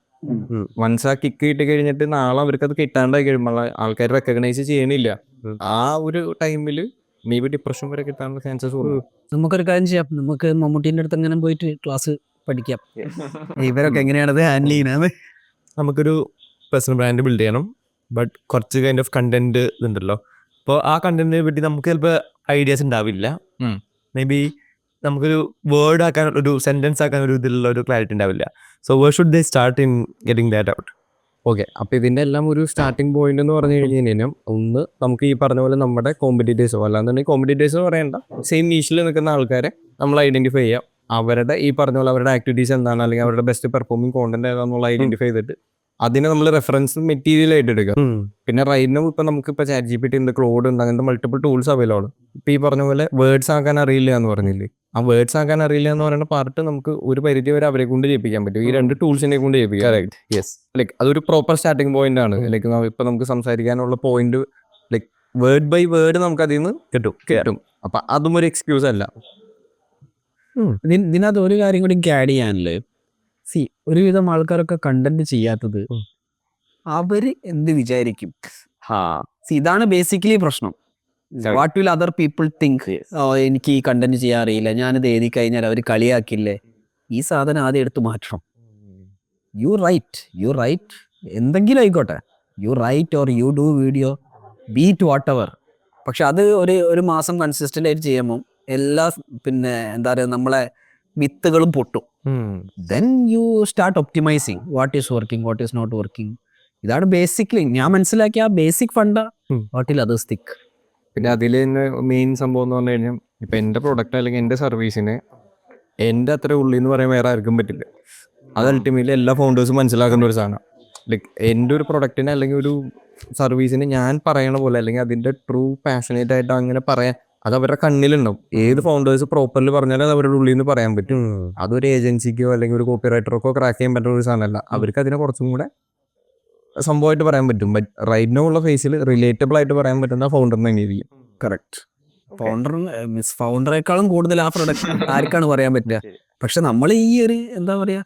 Speaker 3: വൺസ് ആ കിക്ക് കിട്ടി കഴിഞ്ഞിട്ട് നാളെ അവർക്ക് അത് കിട്ടാണ്ടായി കഴിയുമ്പോൾ ആൾക്കാർ റെക്കഗ്നൈസ് ചെയ്യണില്ല. ആ ഒരു ടൈമിൽ മേ ബി ഡിപ്രഷൻ വരെ കിട്ടാനുള്ള ചാൻസസ് കൂടുതൽ.
Speaker 2: നമുക്കൊരു കാര്യം ചെയ്യാം, നമുക്ക് മമ്മൂട്ടീൻ്റെ അടുത്ത് എങ്ങനെ പോയിട്ട് ക്ലാസ് പഠിക്കാം, ഇവരൊക്കെ എങ്ങനെയാണത് ഹാൻഡിൽ ചെയ്യുന്നത്.
Speaker 1: നമുക്കൊരു പേഴ്സണൽ ബ്രാൻഡ് ബിൽഡ് ചെയ്യണം, ബട്ട് കുറച്ച് കൈൻഡ് ഓഫ് കണ്ടന്റ് ഇതുണ്ടല്ലോ. അപ്പോൾ ആ കണ്ടന്റിനെ പറ്റി നമുക്ക് ചിലപ്പോൾ ഐഡിയാസ് ഉണ്ടാവില്ല. മേ ബി നമുക്കൊരു വേർഡ് ആക്കാൻ, ഒരു സെന്റൻസ് ആക്കാൻ ഒരു ഇതിലുള്ള ഒരു ക്ലാരിറ്റി ഉണ്ടാവില്ല. So where should they start in getting that out?
Speaker 3: Okay, അപ്പോൾ ഇതിൻ്റെ എല്ലാം ഒരു സ്റ്റാർട്ടിംഗ് പോയിന്റ് എന്ന് പറഞ്ഞു കഴിഞ്ഞ് കഴിഞ്ഞാൽ ഒന്ന് നമുക്ക് ഈ പറഞ്ഞ പോലെ നമ്മുടെ കോമ്പറ്റീറ്റേഴ്സോ അല്ലാന്നുണ്ടെങ്കിൽ കോമ്പറ്റീറ്റേഴ്സ് പറയേണ്ട, സെയിം നീഷിൽ നിൽക്കുന്ന ആൾക്കാരെ നമ്മൾ ഐഡന്റിഫൈ ചെയ്യാം. അവരുടെ ഈ പറഞ്ഞ പോലെ അവരുടെ ആക്ടിവിറ്റീസ് എന്താണ്, അല്ലെങ്കിൽ അവരുടെ ബെസ്റ്റ് പെർഫോമിംഗ് കോണ്ടന്റ് ഏതാണെന്നുള്ള ഐഡന്റിഫൈ ചെയ്തിട്ട് അതിനെ നമ്മൾ റെഫറൻസ് മെറ്റീരിയൽ ആയിട്ട് എടുക്കുക. പിന്നെ റൈറ്റ് നൗ ഇപ്പം നമുക്കിപ്പോൾ ChatGPT ഉണ്ട്, ക്ലോഡ് ഉണ്ട്, അങ്ങനത്തെ മൾട്ടിപ്പിൾ ടൂൾസ് അവൈലബിൾ. ഇപ്പം ഈ പറഞ്ഞ പോലെ വേർഡ്സ് ആക്കാൻ അറിയില്ല എന്ന് പറഞ്ഞില്ലേ, ആ വേർഡ്സ് ആക്കാൻ അറിയില്ല എന്ന് പറയുന്ന പാർട്ട് നമുക്ക് ഒരു പരിധി വരെ അവരെ കൊണ്ട് ചെയ്യിപ്പിക്കാൻ പറ്റും, ഈ രണ്ട് ടൂൾസിനെ കൊണ്ട് ചെയ്യിപ്പിക്കാം. യെസ്, ലൈക്ക് അതൊരു പ്രോപ്പർ സ്റ്റാർട്ടിംഗ് പോയിന്റ് ആണ്. ലൈക്ക് ഇപ്പം നമുക്ക് സംസാരിക്കാനുള്ള point like word by word നമുക്ക് അതിൽ നിന്ന് കിട്ടും. അപ്പം അതും ഒരു എക്സ്ക്യൂസ് അല്ല.
Speaker 2: ഇതിനകത്ത് ഒരു കാര്യം കൂടി ആഡ് ചെയ്യാനല്ലേ, ഒരുവിധം ആൾക്കാരൊക്കെ കണ്ടന്റ് ചെയ്യാത്തത് അവര് എന്ത് വിചാരിക്കും. ഇതാണ് ബേസിക്കലി പ്രശ്നം. What will other people think, എനിക്ക് ഈ കണ്ടന്റ് ചെയ്യാൻ അറിയില്ല, ഞാനിത് എഴുതി കഴിഞ്ഞാൽ അവർ കളിയാക്കില്ലേ. ഈ സാധനം ആദ്യം എടുത്ത് മാറ്റണം. യു റൈറ്റ് എന്തെങ്കിലും ആയിക്കോട്ടെ, you write or you do video, be it whatever. പക്ഷെ അത് ഒരു മാസം കൺസിസ്റ്റൻ്റ് ആയിട്ട് ചെയ്യുമ്പോൾ എല്ലാ പിന്നെ എന്താ പറയുക നമ്മളെ വിത്തുകളും പൊട്ടും. Then you start optimizing what is working, what is not working. ഇതാണ് ബേസിക്കലി ഞാൻ മനസ്സിലാക്കിയ ആ ബേസിക് ഫണ്ട. What will others think.
Speaker 3: പിന്നെ അതിൽ തന്നെ മെയിൻ സംഭവം എന്ന് പറഞ്ഞു കഴിഞ്ഞാൽ ഇപ്പം എൻ്റെ പ്രൊഡക്റ്റ് അല്ലെങ്കിൽ എൻ്റെ സർവീസിന് എൻ്റെ അത്ര ഉള്ളി എന്ന് പറയാൻ വേറെ ആർക്കും പറ്റില്ല. അത് അൾട്ടിമേറ്റ്ലി എല്ലാ ഫൗണ്ടേഴ്സും മനസ്സിലാക്കുന്ന ഒരു സാധനം. ലൈക്ക് എൻ്റെ ഒരു പ്രൊഡക്റ്റിന് അല്ലെങ്കിൽ ഒരു സർവീസിന് ഞാൻ പറയണ പോലെ അല്ലെങ്കിൽ അതിൻ്റെ ട്രൂ പാഷനേറ്റ് ആയിട്ട് അങ്ങനെ പറയാൻ അത് അവരുടെ കണ്ണിലുണ്ടാവും. ഏത് ഫൗണ്ടേഴ്സ് പ്രോപ്പർലി പറഞ്ഞാലും അത് അവരുടെ ഉള്ളിൽ നിന്ന് പറയാൻ പറ്റും. അതൊരു ഏജൻസിക്കോ അല്ലെങ്കിൽ ഒരു കോപ്പി റൈറ്റർക്കോ ക്രാക്ക് ചെയ്യാൻ പറ്റുന്ന ഒരു സാധനമല്ല. അവർക്ക് അതിനെ കുറച്ചും കൂടെ സംഭവമായിട്ട് പറയാൻ പറ്റും. ബട്ട് റൈറ്റ് നോ ഉള്ള ഫേസിൽ റിലേറ്റബിൾ ആയിട്ട് പറയാൻ പറ്റുന്ന ഫൗണ്ടറിന് തന്നെയായിരിക്കും.
Speaker 2: കറക്റ്റ്. ഫൗണ്ടറേക്കാളും കൂടുതൽ ആ പ്രൊഡക്റ്റ് ആർക്കാണ് പറയാൻ പറ്റുക. പക്ഷെ നമ്മൾ ഈ ഒരു എന്താ പറയാ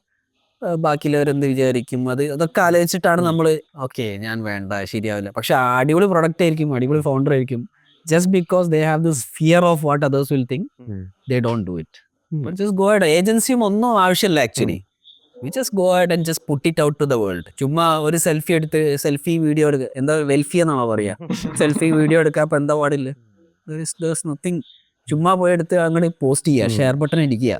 Speaker 2: ബാക്കിയുള്ളവരെന്ത് വിചാരിക്കും അതൊക്കെ ആലോചിച്ചിട്ടാണ് നമ്മൾ ഓക്കെ ഞാൻ വേണ്ട ശരിയാവില്ല. പക്ഷെ അടിപൊളി പ്രൊഡക്റ്റ് ആയിരിക്കും, അടിപൊളി ഫൗണ്ടർ ആയിരിക്കും. Just because they have this fear of what others will think, they don't do it. Just go ahead. ഏജൻസിയും ഒന്നും ആവശ്യമില്ല actually. We just go ahead and just put it out to the world. ചുമ്മാ ഒരു selfie എടുത്ത് selfie video എടുക്കുക. എന്താ വെൽഫി എന്നാണോ പറയാ? സെൽഫി വീഡിയോ എടുക്കുക. അപ്പൊ എന്താ പാടില്ല? നത്തിങ്. ചുമ്മാ പോയി എടുത്ത് അങ്ങോട്ട് പോസ്റ്റ് ചെയ്യുക, ഷെയർ ബട്ടൺ അടിക്കുക.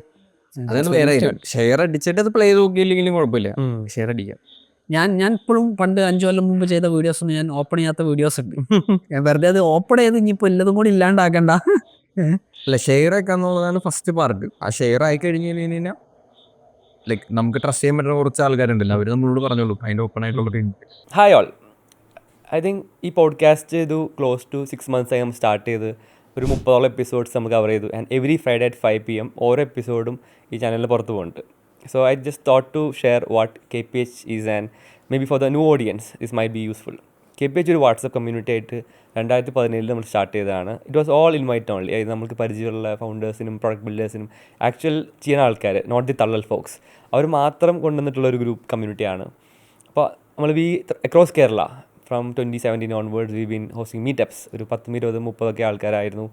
Speaker 3: അതാണ് വേറെ ഷെയർ അടിച്ചിട്ട് അത് പ്ലേ ചെയ്ത് നോക്കിയില്ലെങ്കിലും കുഴപ്പമില്ല, ഷെയർ അടിക്കാം.
Speaker 2: ഞാൻ ഇപ്പോഴും പണ്ട് 5 കൊല്ലം മുമ്പ് ചെയ്ത വീഡിയോസ് ഒന്നും ഞാൻ ഓപ്പൺ ചെയ്യാത്ത വീഡിയോസ് ഉണ്ട്. ഞാൻ വെറുതെ അത് ഓപ്പൺ ചെയ്ത് ഇനിയിപ്പോൾ എല്ലാതും കൂടി ഇല്ലാണ്ടാക്കണ്ട.
Speaker 3: അല്ല, ഷെയർ ആക്കാന്നുള്ളതാണ് ഫസ്റ്റ് പാർട്ട്. ആ ഷെയർ ആയി കഴിഞ്ഞ് കഴിഞ്ഞാൽ ലൈക്ക് നമുക്ക് ട്രസ്റ്റ് ചെയ്യാൻ പറ്റുന്ന കുറച്ച് ആൾക്കാരുണ്ടല്ലോ, അവർ നമ്മളോട് പറഞ്ഞോളൂ അതിൻ്റെ ഓപ്പൺ ആയിട്ടുള്ള.
Speaker 1: ഹായ് ഓൾ, ഐ തിങ്ക് ഈ പോഡ്കാസ്റ്റ് ഇത് ക്ലോസ് ടു 6 months ആയി നമ്മൾ സ്റ്റാർട്ട് ചെയ്ത് ഒരു 30 എപ്പിസോഡ്സ് നമ്മൾ കവർ ചെയ്തു. And every Friday at 5 PM ഓരോ എപ്പിസോഡും ഈ ചാനലിൽ പുറത്ത് പോകുന്നുണ്ട്. So I just thought to share what KPH is and maybe for the new audience this might be useful. KPH ഒരു വാട്സപ്പ് കമ്മ്യൂണിറ്റി ആയിട്ട് 2017 നമ്മൾ സ്റ്റാർട്ട് ചെയ്തതാണ്. It was all invite only. അതായത് നമുക്ക് പരിചയമുള്ള ഫൗണ്ടേഴ്സിനും പ്രൊഡക്റ്റ് ബിൽഡേഴ്സിനും ആക്ച്വൽ ചെയ്യുന്ന ആൾക്കാർ, നോട്ട് ദി തള്ളൽ ഫോക്സ്, അവർ മാത്രം കൊണ്ടുവന്നിട്ടുള്ള ഒരു ഗ്രൂപ്പ് കമ്മ്യൂണിറ്റിയാണ്. അപ്പോൾ നമ്മൾ across Kerala from 2017 onwards we been hosting meetups. ഒരു 10, 20, 30 ആൾക്കാരായിരുന്നു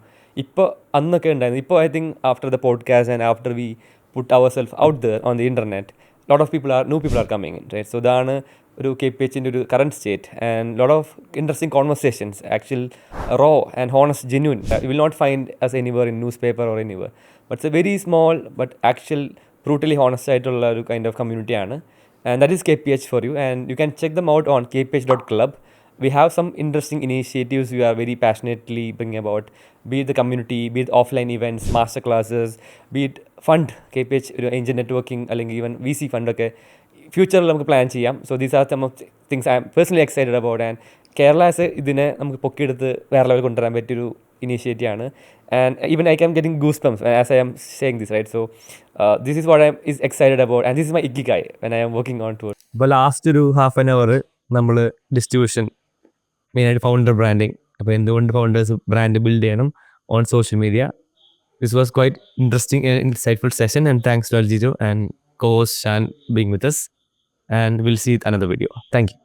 Speaker 1: ഇപ്പോൾ അന്നൊക്കെ ഉണ്ടായിരുന്നു. ഇപ്പോൾ I think after the podcast and after we put our self out there on the internet, lot of new people are coming in, right? So ഇതാണ് ഒരു KPHൻ്റെ ഒരു current state and lot of interesting conversations, actual raw and honest genuine. You will not find as anywhere in newspaper or anywhere, but it's a very small but actual brutally honest ആയിട്ടുള്ള ഒരു kind of കമ്മ്യൂണിറ്റിയാണ്. And that is KPH for you, and you can check them out on kph.club. We have some interesting initiatives we are very passionately bringing about, be it the community, be it offline events, master classes, be it fund, KPH angel networking, അല്ലെങ്കിൽ even VC fund ഒക്കെ ഫ്യൂച്ചറിൽ നമുക്ക് plan ചെയ്യാം. So these are some of things I'm personally excited about. And Kerala's ഇതിനെ നമുക്ക് പൊക്കിയെടുത്ത് വേറെ level കൊണ്ടുവരാൻ പറ്റിയൊരു ഇനീഷ്യേറ്റീവ് ആണ്. And even I am getting goosebumps as I am saying this, right? So this is what I am is excited about, and this is my ikigai when I am working on tour. ഇപ്പോൾ last ഒരു half an hour നമ്മൾ distribution, മെയിനായിട്ട് founder branding, അപ്പോൾ എന്തുകൊണ്ട് founders brand build ചെയ്യണം on social media. This was quite interesting and insightful session, and thanks to Aljito and co-host Shan being with us, and we'll see another video. Thank you.